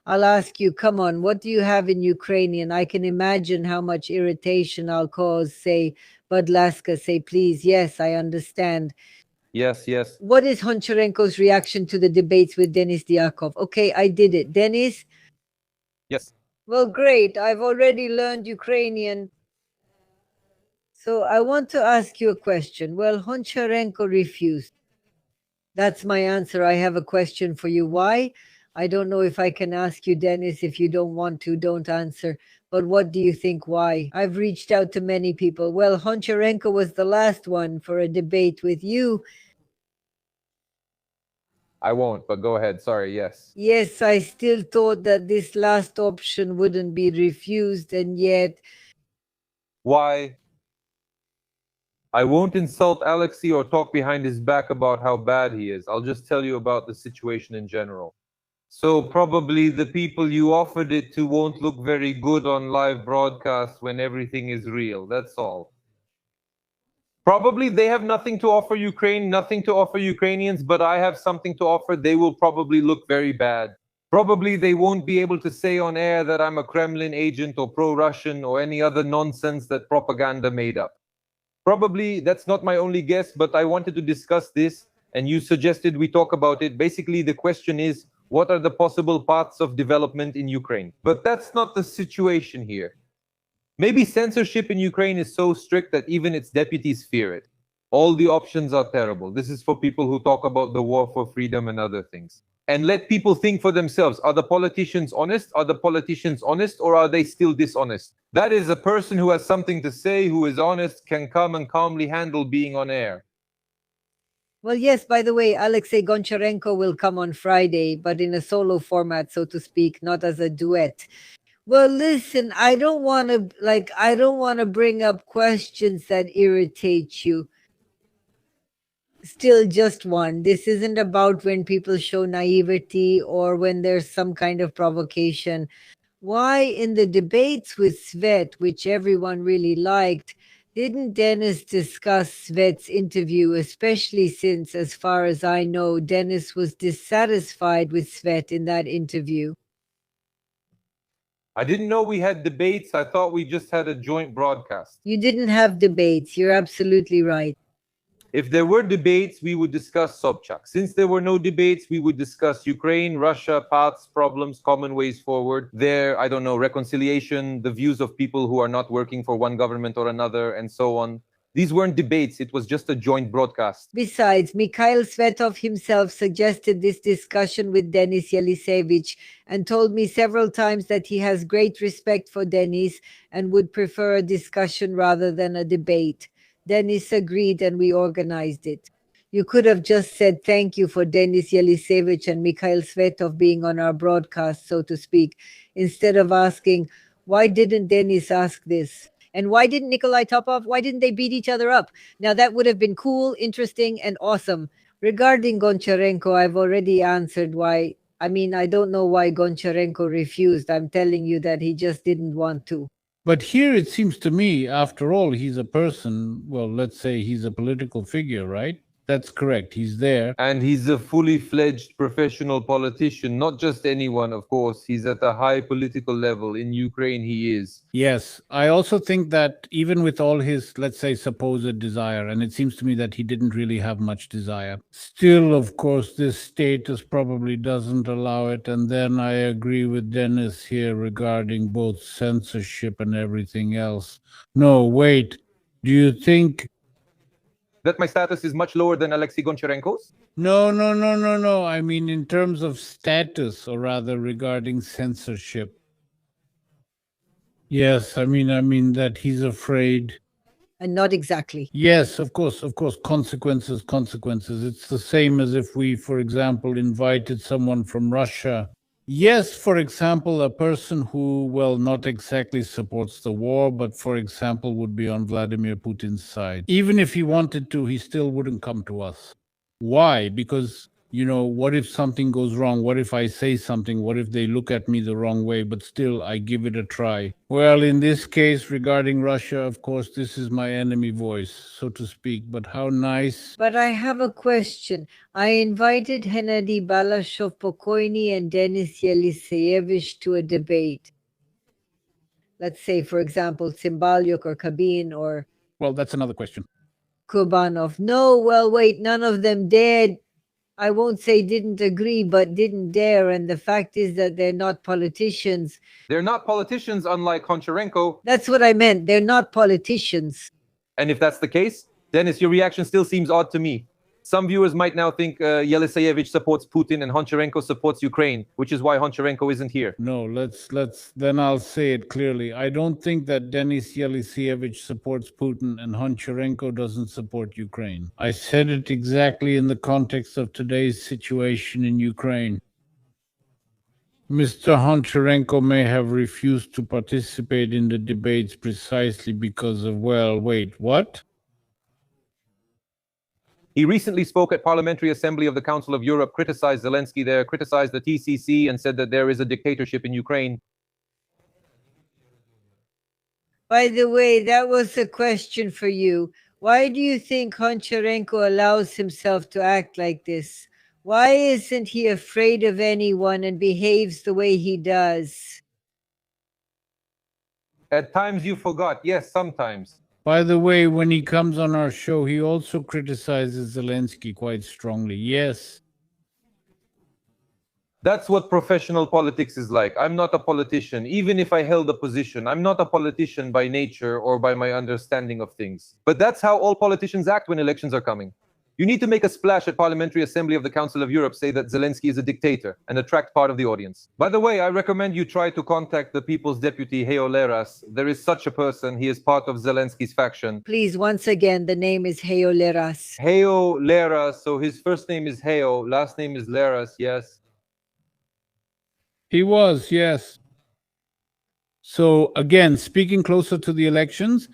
[SPEAKER 3] I'll ask you, come on, what do you have in Ukrainian? I can imagine how much irritation I'll cause. Say, Budlaska, say, please, yes, I understand.
[SPEAKER 2] Yes, yes.
[SPEAKER 3] What is Honcharenko's reaction to the debates with Denis Diakov? Okay, I did it. Denis?
[SPEAKER 2] Yes.
[SPEAKER 3] Well, great. I've already learned Ukrainian. So I want to ask you a question. Well, Honcharenko refused. That's my answer. I have a question for you. Why? I don't know if I can ask you, Dennis. If you don't want to, don't answer. But what do you think? Why? I've reached out to many people. Well, Honcharenko was the last one for a debate with you.
[SPEAKER 2] I won't, but go ahead. Sorry, yes.
[SPEAKER 3] Yes, I still thought that this last option wouldn't be refused, and yet.
[SPEAKER 2] Why? I won't insult Alexei or talk behind his back about how bad he is. I'll just tell you about the situation in general. So probably the people you offered it to won't look very good on live broadcast when everything is real. That's all. Probably they have nothing to offer Ukraine, nothing to offer Ukrainians, but I have something to offer. They will probably look very bad. Probably they won't be able to say on air that I'm a Kremlin agent or pro-Russian or any other nonsense that propaganda made up. Probably that's not my only guess, but I wanted to discuss this, and you suggested we talk about it. Basically, the question is, what are the possible paths of development in Ukraine? But that's not the situation here. Maybe censorship in Ukraine is so strict that even its deputies fear it. All the options are terrible. This is for people who talk about the war for freedom and other things. And let people think for themselves. Are the politicians honest? Are the politicians honest, or are they still dishonest? That is a person who has something to say, who is honest, can come and calmly handle being on air.
[SPEAKER 3] Well, yes, by the way, Alexei Goncharenko will come on Friday, but in a solo format, so to speak, not as a duet. Well, listen, I don't want to bring up questions that irritate you. Still just one. This isn't about when people show naivety or when there's some kind of provocation. Why in the debates with Svet, which everyone really liked, didn't Dennis discuss Svet's interview, especially since, as far as I know, Dennis was dissatisfied with Svet in that interview?
[SPEAKER 2] I didn't know we had debates. I thought we just had a joint broadcast.
[SPEAKER 3] You didn't have debates. You're absolutely right.
[SPEAKER 2] If there were debates, we would discuss Sobchak. Since there were no debates, we would discuss Ukraine, Russia, paths, problems, common ways forward, I don't know, reconciliation, the views of people who are not working for one government or another, and so on. These weren't debates, it was just a joint broadcast.
[SPEAKER 3] Besides, Mikhail Svetov himself suggested this discussion with Denis Eliseevich and told me several times that he has great respect for Denis and would prefer a discussion rather than a debate. Denis agreed and we organized it. You could have just said thank you for Denis Eliseevich and Mikhail Svetov being on our broadcast, so to speak, instead of asking, why didn't Denis ask this? And why didn't Nikolai Topov? Why didn't they beat each other up? Now that would have been cool, interesting, and awesome. Regarding Goncharenko, I've already answered why. I mean, I don't know why Goncharenko refused. I'm telling you that he just didn't want to.
[SPEAKER 1] But here it seems to me, after all, he's a person, well, let's say he's a political figure, right? That's correct. He's there.
[SPEAKER 2] And he's a fully fledged professional politician, not just anyone, of course. He's at a high political level. In Ukraine, he is.
[SPEAKER 1] Yes. I also think that even with all his, let's say, supposed desire, and it seems to me that he didn't really have much desire, still, of course, this status probably doesn't allow it. And then I agree with Dennis here regarding both censorship and everything else. No, wait. Do you think
[SPEAKER 2] that my status is much lower than Alexei Goncharenko's?
[SPEAKER 1] No. I mean, in terms of status, or rather regarding censorship. Yes, I mean that he's afraid.
[SPEAKER 3] And not exactly.
[SPEAKER 1] Yes, of course. Consequences. It's the same as if we, for example, invited someone from Russia. Yes, for example, a person who, well, not exactly supports the war, but for example, would be on Vladimir Putin's side. Even if he wanted to, he still wouldn't come to us. Why? Because, what if something goes wrong? What if I say something? What if they look at me the wrong way, but still I give it a try? Well, in this case, regarding Russia, of course, this is my enemy voice, so to speak, but how nice.
[SPEAKER 3] But I have a question. I invited Hennady Balashov-Pokoyny and Denis Eliseevich to a debate. Let's say, for example, Tsimbalyuk or Kabin or...
[SPEAKER 1] Well, that's another question.
[SPEAKER 3] Kurbanov. No, well, wait, none of them dared. I won't say didn't agree, but didn't dare. And the fact is that they're not politicians.
[SPEAKER 2] They're not politicians, unlike Honcharenko.
[SPEAKER 3] That's what I meant. They're not politicians.
[SPEAKER 2] And if that's the case, Dennis, your reaction still seems odd to me. Some viewers might now think Eliseevich supports Putin and Honcharенko supports Ukraine, which is why Honcharенko isn't here.
[SPEAKER 1] No, then I'll say it clearly. I don't think that Denis Eliseevich supports Putin and Honcharенko doesn't support Ukraine. I said it exactly in the context of today's situation in Ukraine. Mr. Honcharенko may have refused to participate in the debates precisely because of, well, wait, what?
[SPEAKER 2] He recently spoke at Parliamentary Assembly of the Council of Europe, criticized Zelensky there, criticized the TCC, and said that there is a dictatorship in Ukraine.
[SPEAKER 3] By the way, that was a question for you. Why do you think Honcharенko allows himself to act like this? Why isn't he afraid of anyone and behaves the way he does?
[SPEAKER 2] At times you forgot. Yes, sometimes.
[SPEAKER 1] By the way, when he comes on our show, he also criticizes Zelensky quite strongly. Yes.
[SPEAKER 2] That's what professional politics is like. I'm not a politician, even if I held a position. I'm not a politician by nature or by my understanding of things. But that's how all politicians act when elections are coming. You need to make a splash at Parliamentary Assembly of the Council of Europe, say that Zelensky is a dictator, and attract part of the audience. By the way, I recommend you try to contact the People's Deputy, Heoleras. There is such a person. He is part of Zelensky's faction.
[SPEAKER 3] Please, once again, the name is Heoleras.
[SPEAKER 2] Heoleras, so his first name is Heo, last name is Leras, yes.
[SPEAKER 1] He was, yes. So again, speaking closer to the elections,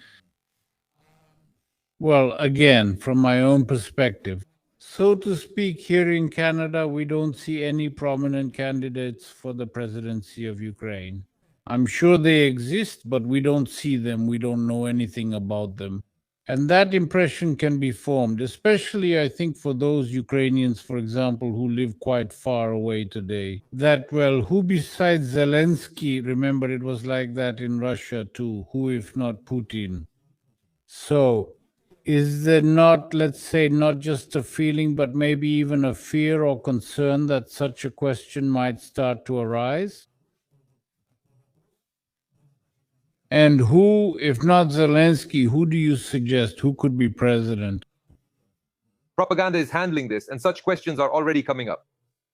[SPEAKER 1] well, again, from my own perspective, so to speak, here in Canada, we don't see any prominent candidates for the presidency of Ukraine. I'm sure they exist, but we don't see them. We don't know anything about them. And that impression can be formed, especially, I think, for those Ukrainians, for example, who live quite far away today. That, well, who besides Zelensky, remember it was like that in Russia too, who if not Putin? So, is there not, let's say, not just a feeling, but maybe even a fear or concern that such a question might start to arise? And who, if not Zelensky, who do you suggest? Who could be president?
[SPEAKER 2] Propaganda is handling this, and such questions are already coming up.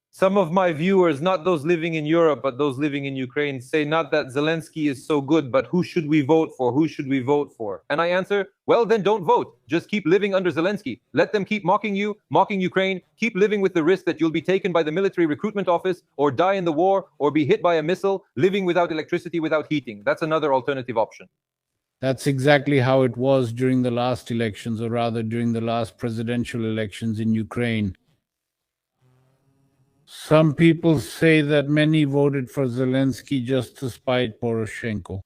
[SPEAKER 2] Some of my viewers, not those living in Europe, but those living in Ukraine, say not that Zelensky is so good, but who should we vote for? Who should we vote for? And I answer, well, then don't vote. Just keep living under Zelensky. Let them keep mocking you, mocking Ukraine. Keep living with the risk that you'll be taken by the military recruitment office, or die in the war, or be hit by a missile, living without electricity, without heating. That's another alternative option.
[SPEAKER 1] That's exactly how it was during the last elections, or rather during the last presidential elections in Ukraine. Some people say that many voted for Zelensky just to spite Poroshenko.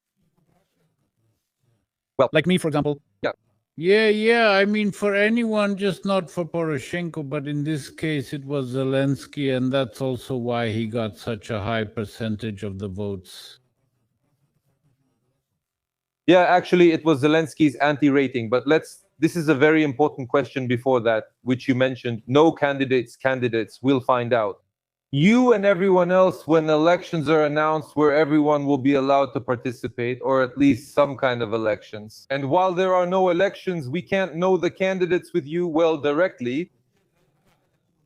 [SPEAKER 2] Well,
[SPEAKER 1] like me, for example.
[SPEAKER 2] Yeah.
[SPEAKER 1] Yeah, I mean, for anyone, just not for Poroshenko, but in this case, it was Zelensky, and that's also why he got such a high percentage of the votes.
[SPEAKER 2] Yeah, actually, it was Zelensky's anti-rating, but this is a very important question before that, which you mentioned. No candidates, we'll find out. You and everyone else, when elections are announced, where everyone will be allowed to participate, or at least some kind of elections. And while there are no elections, we can't know the candidates with you well directly.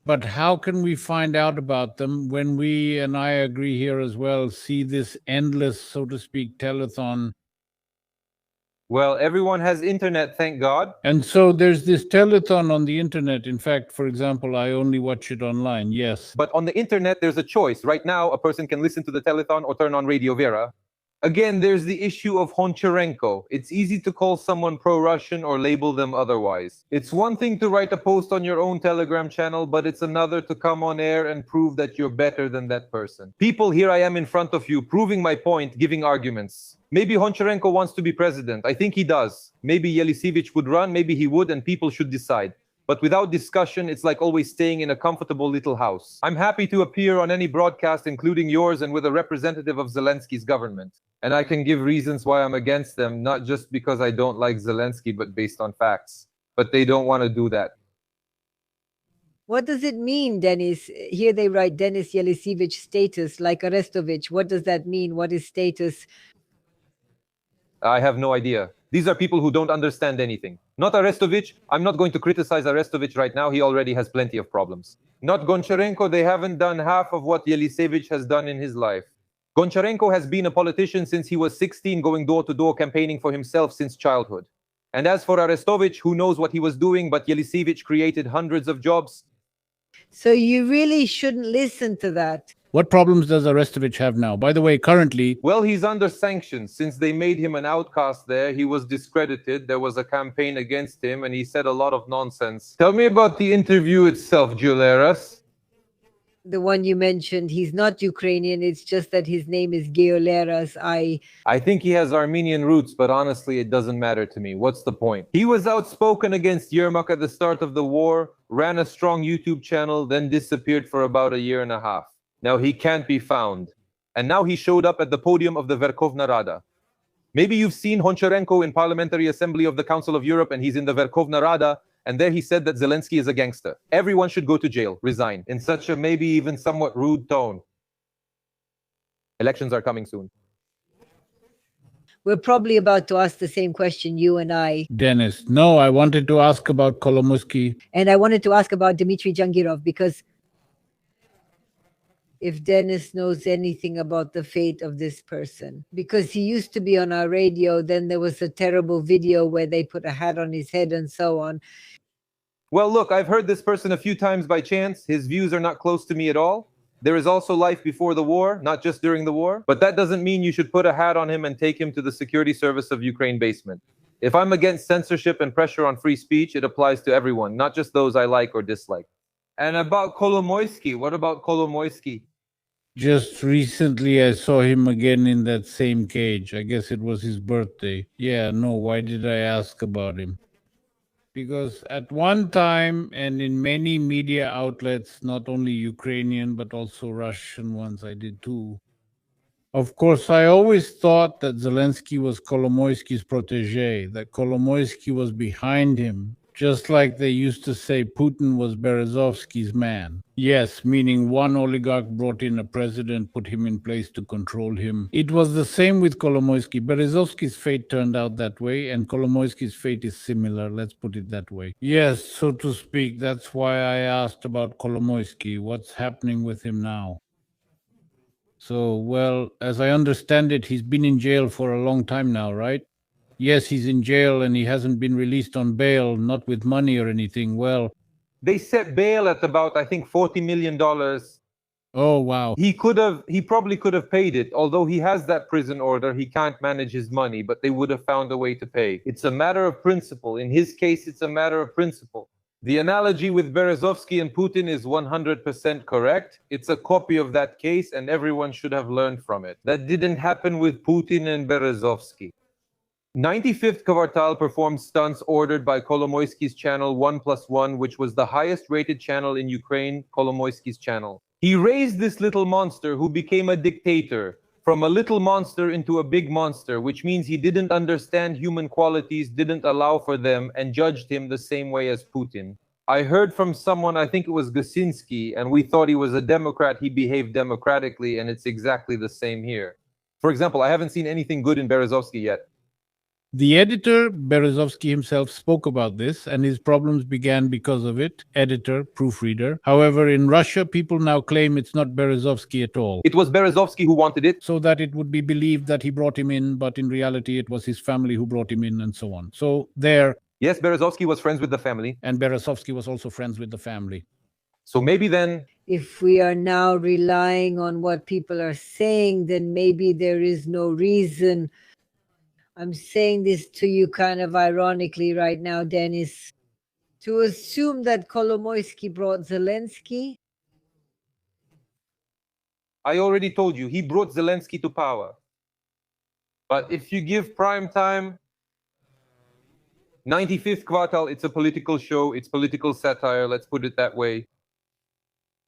[SPEAKER 1] But how can we find out about them when we, and I agree here as well, see this endless, so to speak, telethon?
[SPEAKER 2] Well, everyone has internet, thank God.
[SPEAKER 1] And so there's this telethon on the internet. In fact, for example, I only watch it online, yes.
[SPEAKER 2] But on the internet, there's a choice. Right now, a person can listen to the telethon or turn on Radio Vera. Again, there's the issue of Honcharенko. It's easy to call someone pro-Russian or label them otherwise. It's one thing to write a post on your own Telegram channel, but it's another to come on air and prove that you're better than that person. People, here I am in front of you, proving my point, giving arguments. Maybe Honcharенko wants to be president. I think he does. Maybe Eliseevich would run, maybe he would, and people should decide. But without discussion, it's like always staying in a comfortable little house. I'm happy to appear on any broadcast, including yours, and with a representative of Zelensky's government. And I can give reasons why I'm against them, not just because I don't like Zelensky, but based on facts. But they don't want to do that.
[SPEAKER 3] What does it mean, Denis? Here they write Denis Eliseevich status, like Arestovich. What does that mean? What is status?
[SPEAKER 2] I have no idea. These are people who don't understand anything. Not Arestovich. I'm not going to criticize Arestovich right now. He already has plenty of problems. Not Goncharenko. They haven't done half of what Eliseevich has done in his life. Goncharenko has been a politician since he was 16, going door-to-door campaigning for himself since childhood. And as for Arestovich, who knows what he was doing, but Eliseevich created hundreds of jobs.
[SPEAKER 3] So you really shouldn't listen to that.
[SPEAKER 1] What problems does Arestovich have now? By the way, currently,
[SPEAKER 2] Well, he's under sanctions. Since they made him an outcast there, he was discredited. There was a campaign against him, and he said a lot of nonsense. Tell me about the interview itself, Giuleras.
[SPEAKER 3] The one you mentioned, he's not Ukrainian. It's just that his name is Geoleras.
[SPEAKER 2] I think he has Armenian roots, but honestly, it doesn't matter to me. What's the point? He was outspoken against Yermak at the start of the war, ran a strong YouTube channel, then disappeared for about a year and a half. Now he can't be found. And now he showed up at the podium of the Verkhovna Rada. Maybe you've seen Honcharenko in Parliamentary Assembly of the Council of Europe, and he's in the Verkhovna Rada, and there he said that Zelensky is a gangster. Everyone should go to jail, resign, in such a maybe even somewhat rude tone. Elections are coming soon.
[SPEAKER 3] We're probably about to ask the same question, you and I.
[SPEAKER 1] Dennis. No, I wanted to ask about Kolomoisky.
[SPEAKER 3] And I wanted to ask about Dmitry Jangirov, because if Dennis knows anything about the fate of this person, because he used to be on our radio, then there was a terrible video where they put a hat on his head and so on.
[SPEAKER 2] Well, look, I've heard this person a few times by chance. His views are not close to me at all. There is also life before the war, not just during the war. But that doesn't mean you should put a hat on him and take him to the security service of Ukraine basement. If I'm against censorship and pressure on free speech, it applies to everyone, not just those I like or dislike. And about Kolomoisky, what about Kolomoisky?
[SPEAKER 1] Just recently, I saw him again in that same cage. I guess it was his birthday. Yeah, no, why did I ask about him? Because at one time, and in many media outlets, not only Ukrainian, but also Russian ones, I did too. Of course, I always thought that Zelensky was Kolomoisky's protege, that Kolomoisky was behind him, just like they used to say Putin was Berezovsky's man. Yes, meaning one oligarch brought in a president, put him in place to control him. It was the same with Kolomoisky. Berezovsky's fate turned out that way, and Kolomoisky's fate is similar, let's put it that way. Yes, so to speak, that's why I asked about Kolomoisky. What's happening with him now? So, well, as I understand it, he's been in jail for a long time now, right? Yes, he's in jail and he hasn't been released on bail, not with money or anything. Well,
[SPEAKER 2] They set bail at about, I think, $40 million.
[SPEAKER 1] oh, wow.
[SPEAKER 2] He probably could have paid it. Although he has that prison order, he can't manage his money, but they would have found a way to pay. It's a matter of principle. In his case, it's a matter of principle. The analogy with Berezovsky and Putin is 100% correct. It's a copy of that case, and everyone should have learned from it. That didn't happen with Putin and Berezovsky. 95th Kvartal performed stunts ordered by Kolomoisky's channel 1+1, which was the highest rated channel in Ukraine, Kolomoisky's channel. He raised this little monster who became a dictator, from a little monster into a big monster, which means he didn't understand human qualities, didn't allow for them, and judged him the same way as Putin. I heard from someone, I think it was Gusinsky, and we thought he was a Democrat, he behaved democratically, and it's exactly the same here. For example, I haven't seen anything good in Berezovsky yet.
[SPEAKER 1] The editor, Berezovsky himself, spoke about this, and his problems began because of it. Editor, proofreader. However, in Russia, people now claim it's not Berezovsky at all.
[SPEAKER 2] It was Berezovsky who wanted it.
[SPEAKER 1] So that it would be believed that he brought him in, but in reality, it was his family who brought him in, and so on. So there.
[SPEAKER 2] Yes, Berezovsky was friends with the family.
[SPEAKER 1] And Berezovsky was also friends with the family.
[SPEAKER 2] So maybe then,
[SPEAKER 3] If we are now relying on what people are saying, then maybe there is no reason. I'm saying this to you kind of ironically right now, Dennis, to assume that Kolomoisky brought Zelensky.
[SPEAKER 2] I already told you, he brought Zelensky to power. But if you give prime time, 95th Kvartal, it's a political show, it's political satire, let's put it that way.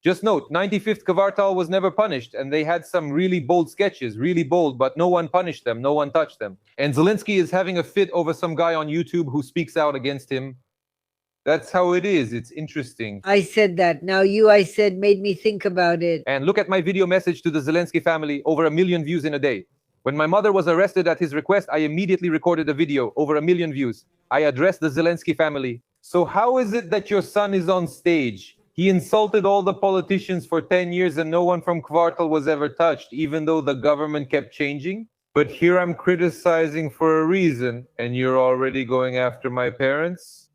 [SPEAKER 2] Just note, 95th Kvartal was never punished, and they had some really bold sketches, really bold, but no one punished them, no one touched them. And Zelensky is having a fit over some guy on YouTube who speaks out against him. That's how it is, it's interesting.
[SPEAKER 3] I said that. Now you, I said, made me think about it.
[SPEAKER 2] And look at my video message to the Zelensky family, over 1 million views in a day. When my mother was arrested at his request, I immediately recorded a video, over 1 million views. I addressed the Zelensky family. So how is it that your son is on stage? He insulted all the politicians for 10 years and no one from Kvartal was ever touched, even though the government kept changing? But here I'm criticizing for a reason, and you're already going after my parents?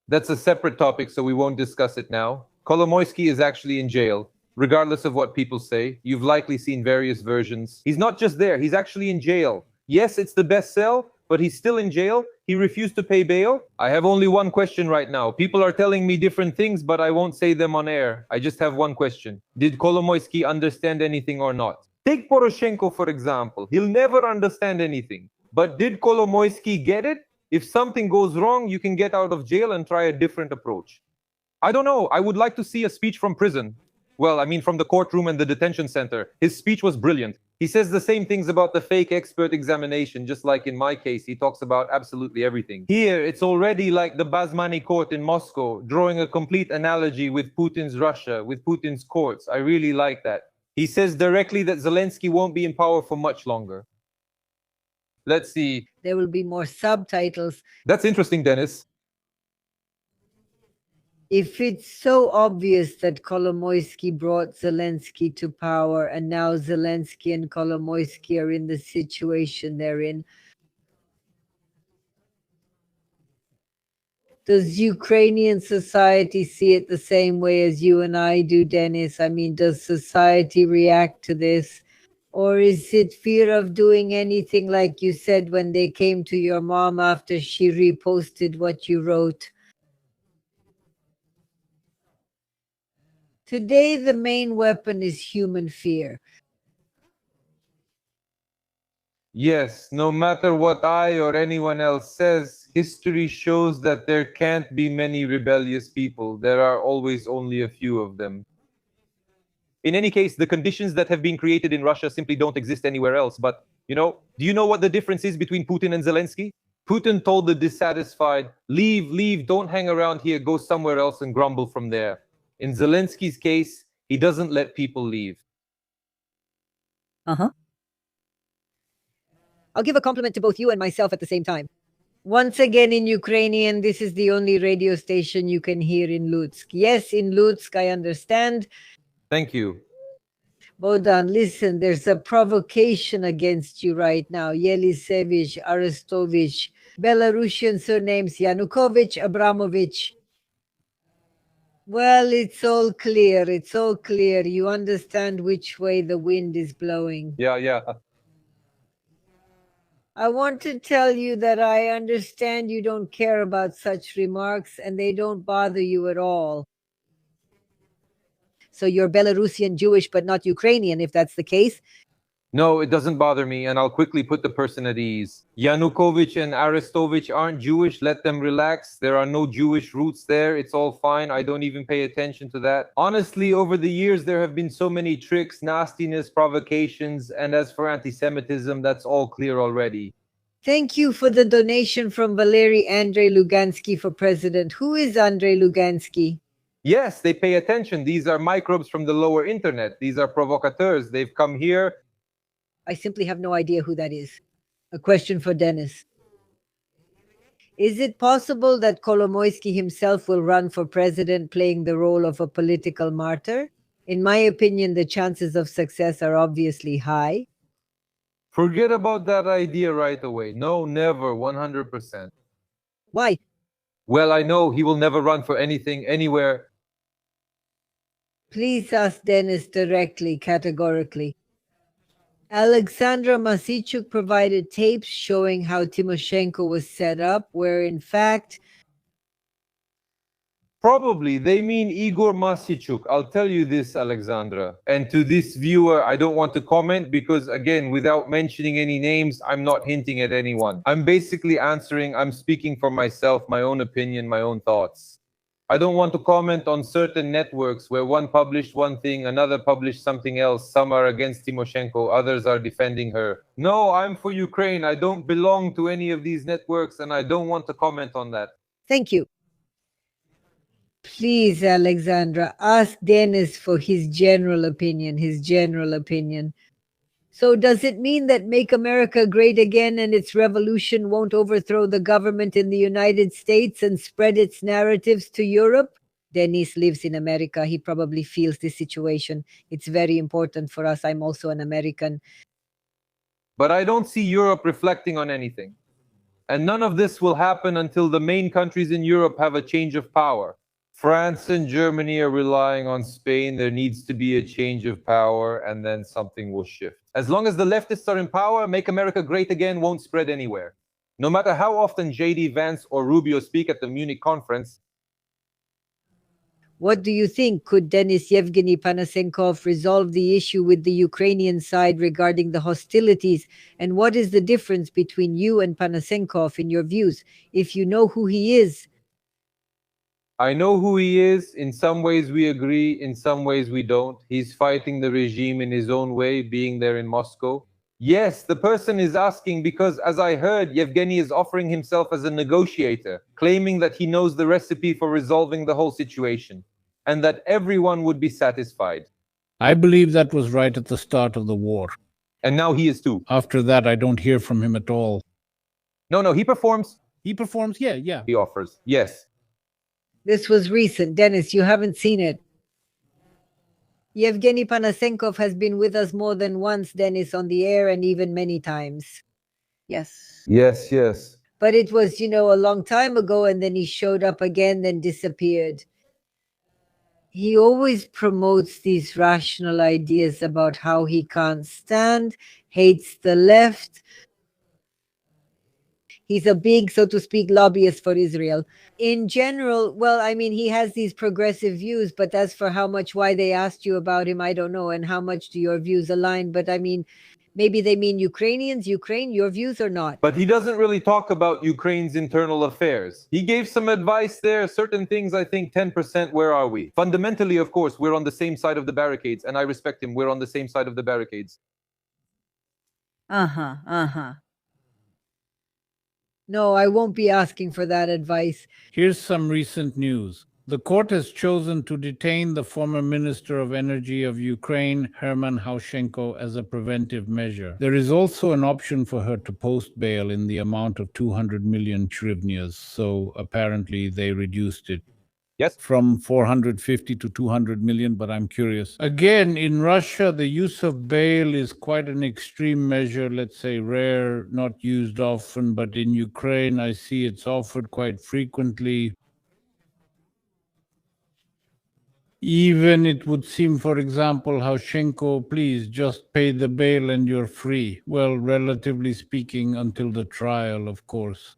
[SPEAKER 2] That's a separate topic, so we won't discuss it now. Kolomoisky is actually in jail. Regardless of what people say, you've likely seen various versions. He's not just there, he's actually in jail. Yes, it's the best cell, but he's still in jail. He refused to pay bail. I have only one question right now. People are telling me different things, but I won't say them on air. I just have one question. Did Kolomoisky understand anything or not? Take Poroshenko, for example. He'll never understand anything. But did Kolomoisky get it? If something goes wrong, you can get out of jail and try a different approach. I don't know. I would like to see a speech from prison. Well, I mean from the courtroom and the detention center. His speech was brilliant. He says the same things about the fake expert examination, just like in my case, he talks about absolutely everything. Here, it's already like the Basmani court in Moscow, drawing a complete analogy with Putin's Russia, with Putin's courts. I really like that. He says directly that Zelensky won't be in power for much longer. Let's see.
[SPEAKER 3] There will be more subtitles.
[SPEAKER 2] That's interesting, Dennis.
[SPEAKER 3] If it's so obvious that Kolomoisky brought Zelensky to power and now Zelensky and Kolomoisky are in the situation they're in, does Ukrainian society see it the same way as you and I do, Dennis? I mean, does society react to this? Or is it fear of doing anything like you said when they came to your mom after she reposted what you wrote? Today, the main weapon is human fear.
[SPEAKER 2] Yes, no matter what I or anyone else says, history shows that there can't be many rebellious people. There are always only a few of them. In any case, the conditions that have been created in Russia simply don't exist anywhere else. But, do you know what the difference is between Putin and Zelensky? Putin told the dissatisfied, leave, don't hang around here, go somewhere else and grumble from there. In Zelensky's case, he doesn't let people leave.
[SPEAKER 3] I'll give a compliment to both you and myself at the same time. Once again in Ukrainian, this is the only radio station you can hear in Lutsk. Yes, in Lutsk, I understand.
[SPEAKER 2] Thank you.
[SPEAKER 3] Bohdan, listen, there's a provocation against you right now. Eliseevich, Arestovich, Belarusian surnames Yanukovych, Abramovich. Well, it's all clear. It's all clear. You understand which way the wind is blowing.
[SPEAKER 2] Yeah.
[SPEAKER 3] I want to tell you that I understand you don't care about such remarks and they don't bother you at all. So you're Belarusian Jewish, but not Ukrainian, if that's the case.
[SPEAKER 2] No, it doesn't bother me, and I'll quickly put the person at ease. Yanukovych and Arestovich aren't Jewish. Let them relax. There are no Jewish roots there. It's all fine. I don't even pay attention to that. Honestly, over the years, there have been so many tricks, nastiness, provocations, and as for anti-Semitism, that's all clear already.
[SPEAKER 3] Thank you for the donation from Valery Andrei Lugansky for president. Who is Andrei Lugansky?
[SPEAKER 2] Yes, they pay attention. These are microbes from the lower internet. These are provocateurs. They've come here.
[SPEAKER 3] I simply have no idea who that is. A question for Dennis. Is it possible that Kolomoisky himself will run for president playing the role of a political martyr? In my opinion, the chances of success are obviously high.
[SPEAKER 2] Forget about that idea right away. No, never, 100%.
[SPEAKER 3] Why?
[SPEAKER 2] Well, I know he will never run for anything, anywhere.
[SPEAKER 3] Please ask Dennis directly, categorically. Alexandra Masichuk provided tapes showing how Timoshenko was set up, where in fact...
[SPEAKER 2] Probably, they mean Igor Masichuk. I'll tell you this, Alexandra. And to this viewer, I don't want to comment because, again, without mentioning any names, I'm not hinting at anyone. I'm basically answering, I'm speaking for myself, my own opinion, my own thoughts. I don't want to comment on certain networks where one published one thing, another published something else. Some are against Timoshenko, others are defending her. No, I'm for Ukraine. I don't belong to any of these networks, and I don't want to comment on that.
[SPEAKER 3] Thank you. Please, Alexandra, ask Dennis for his general opinion, So does it mean that Make America Great Again and its revolution won't overthrow the government in the United States and spread its narratives to Europe? Dennis lives in America. He probably feels this situation. It's very important for us. I'm also an American.
[SPEAKER 2] But I don't see Europe reflecting on anything. And none of this will happen until the main countries in Europe have a change of power. France and Germany are relying on Spain. There needs to be a change of power, and then something will shift. As long as the leftists are in power, Make America Great Again won't spread anywhere. No matter how often J.D. Vance or Rubio speak at the Munich conference,
[SPEAKER 3] What do you think? Could Denis Yevgeny Panasenkov resolve the issue with the Ukrainian side regarding the hostilities? And what is the difference between you and Panasenkov in your views? If you know who he is,
[SPEAKER 2] I know who he is. In some ways we agree, in some ways we don't. He's fighting the regime in his own way, being there in Moscow. Yes, the person is asking because, as I heard, Yevgeny is offering himself as a negotiator, claiming that he knows the recipe for resolving the whole situation, and that everyone would be satisfied.
[SPEAKER 1] I believe that was right at the start of the war.
[SPEAKER 2] And now he is too.
[SPEAKER 1] After that, I don't hear from him at all.
[SPEAKER 2] No, he performs.
[SPEAKER 1] He performs, yeah.
[SPEAKER 2] He offers. Yes.
[SPEAKER 3] this was recent. Dennis, you haven't seen it. Yevgeny Panasenkov has been with us more than once, Dennis, on the air and even many times.
[SPEAKER 5] Yes.
[SPEAKER 2] Yes.
[SPEAKER 3] But it was, a long time ago, and then he showed up again, then disappeared. He always promotes these rational ideas about how he can't stand, hates the left. He's a big, so to speak, lobbyist for Israel. In general, he has these progressive views, but as for why they asked you about him, I don't know, and how much do your views align. But maybe they mean Ukrainians, Ukraine, your views or not.
[SPEAKER 2] But he doesn't really talk about Ukraine's internal affairs. He gave some advice there, certain things, I think 10%, where are we? Fundamentally, of course, we're on the same side of the barricades, and I respect him. We're on the same side of the barricades.
[SPEAKER 3] No, I won't be asking for that advice.
[SPEAKER 1] Here's some recent news. The court has chosen to detain the former Minister of Energy of Ukraine, Herman Haushenko, as a preventive measure. There is also an option for her to post bail in the amount of 200 million hryvnias, so apparently they reduced it.
[SPEAKER 2] Yes.
[SPEAKER 1] From 450 to 200 million, but I'm curious. Again, in Russia, the use of bail is quite an extreme measure, let's say rare, not used often, but in Ukraine, I see it's offered quite frequently. Even it would seem, for example, Haushenko, please just pay the bail and you're free. Well, relatively speaking, until the trial, of course.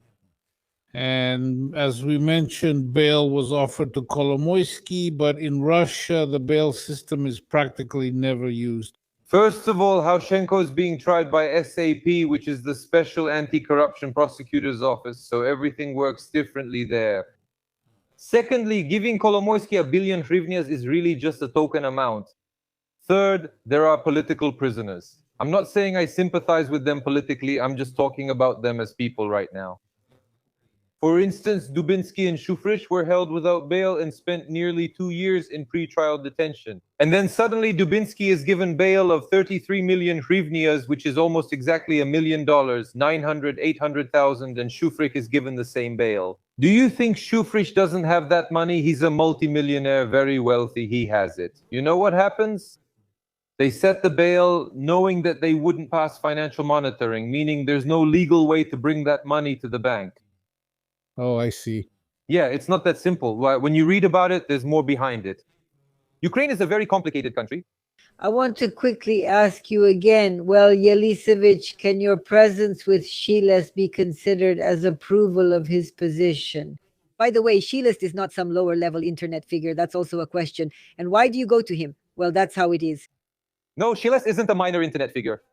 [SPEAKER 1] And as we mentioned, bail was offered to Kolomoisky, but in Russia, the bail system is practically never used.
[SPEAKER 2] First of all, Haushenko is being tried by SAP, which is the Special Anti-Corruption Prosecutor's Office, so everything works differently there. Secondly, giving Kolomoisky 1 billion hryvnias is really just a token amount. Third, there are political prisoners. I'm not saying I sympathize with them politically, I'm just talking about them as people right now. For instance, Dubinsky and Shufrich were held without bail and spent nearly 2 years in pre-trial detention. And then suddenly Dubinsky is given bail of 33 million hryvnias, which is almost exactly $1 million, 900, 800,000, and Shufrich is given the same bail. Do you think Shufrich doesn't have that money? He's a multimillionaire, very wealthy, he has it. You know what happens? They set the bail knowing that they wouldn't pass financial monitoring, meaning there's no legal way to bring that money to the bank.
[SPEAKER 1] Oh, I see.
[SPEAKER 2] Yeah, it's not that simple. When you read about it, there's more behind it. Ukraine is a very complicated country.
[SPEAKER 3] I want to quickly ask you again. Well, Eliseevich, can your presence with Shilest be considered as approval of his position? By the way, Shilest is not some lower level internet figure. That's also a question. And why do you go to him? Well, that's how it is.
[SPEAKER 2] No, Shilest isn't a minor internet figure.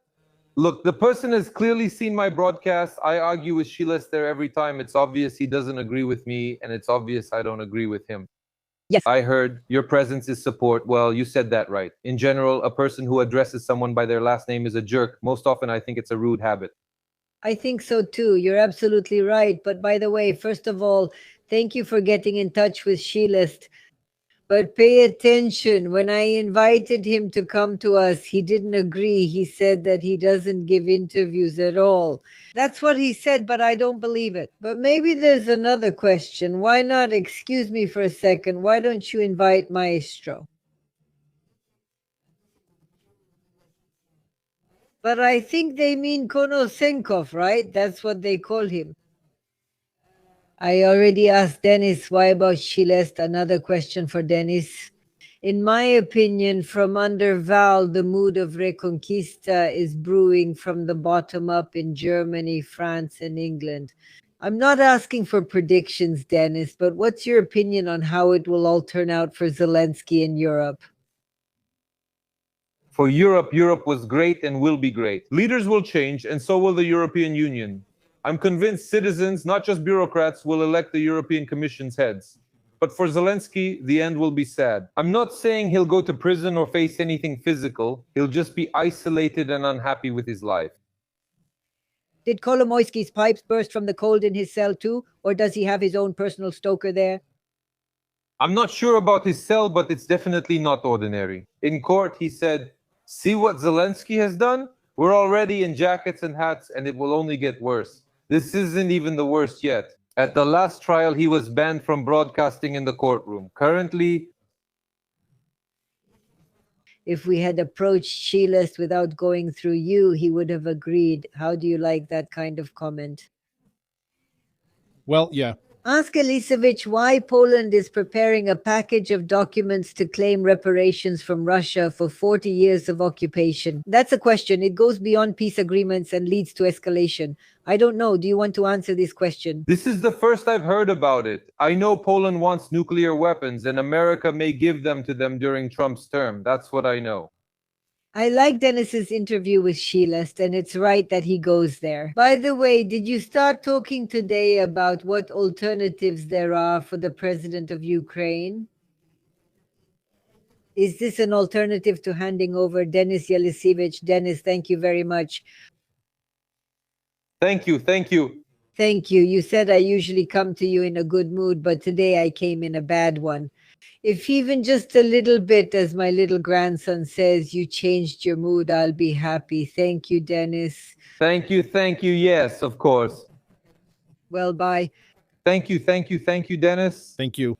[SPEAKER 2] Look, the person has clearly seen my broadcast. I argue with Shilest there every time. It's obvious he doesn't agree with me, and it's obvious I don't agree with him.
[SPEAKER 3] Yes.
[SPEAKER 2] I heard your presence is support. Well, you said that right. In general, a person who addresses someone by their last name is a jerk. Most often, I think it's a rude habit.
[SPEAKER 3] I think so too. You're absolutely right. But by the way, first of all, thank you for getting in touch with Shilest. But pay attention, when I invited him to come to us, he didn't agree. He said that he doesn't give interviews at all. That's what he said, but I don't believe it. But maybe there's another question. Why not, excuse me for a second, why don't you invite Maestro? But I think they mean Konosenkov, right? That's what they call him. I already asked Dennis, why about Shilest? Another question for Dennis. In my opinion, from under Val, the mood of Reconquista is brewing from the bottom up in Germany, France, and England. I'm not asking for predictions, Dennis, but what's your opinion on how it will all turn out for Zelensky in Europe?
[SPEAKER 2] For Europe, Europe was great and will be great. Leaders will change, and so will the European Union. I'm convinced citizens, not just bureaucrats, will elect the European Commission's heads. But for Zelensky, the end will be sad. I'm not saying he'll go to prison or face anything physical. He'll just be isolated and unhappy with his life.
[SPEAKER 3] Did Kolomoisky's pipes burst from the cold in his cell too, or does he have his own personal stoker there?
[SPEAKER 2] I'm not sure about his cell, but it's definitely not ordinary. In court, he said, "See what Zelensky has done? We're already in jackets and hats, and it will only get worse. This isn't even the worst yet." At the last trial, he was banned from broadcasting in the courtroom. Currently,
[SPEAKER 3] If we had approached Shilest without going through you, he would have agreed. How do you like that kind of comment?
[SPEAKER 1] Well, yeah.
[SPEAKER 3] Ask Eliseevich why Poland is preparing a package of documents to claim reparations from Russia for 40 years of occupation. That's a question. It goes beyond peace agreements and leads to escalation. I don't know. Do you want to answer this question?
[SPEAKER 2] this is the first I've heard about it. I know Poland wants nuclear weapons, and America may give them to them during Trump's term. That's what I know.
[SPEAKER 3] I like Dennis's interview with Shilest, and it's right that he goes there. By the way, did you start talking today about what alternatives there are for the president of Ukraine? Is this an alternative to handing over Denis Eliseevich? Dennis, thank you very much.
[SPEAKER 2] Thank you, thank you.
[SPEAKER 3] Thank you. You said I usually come to you in a good mood, but today I came in a bad one. If even just a little bit, as my little grandson says, you changed your mood, I'll be happy. Thank you, Dennis.
[SPEAKER 2] Thank you, yes, of course.
[SPEAKER 3] Well, bye.
[SPEAKER 2] Thank you, Dennis.
[SPEAKER 1] Thank you.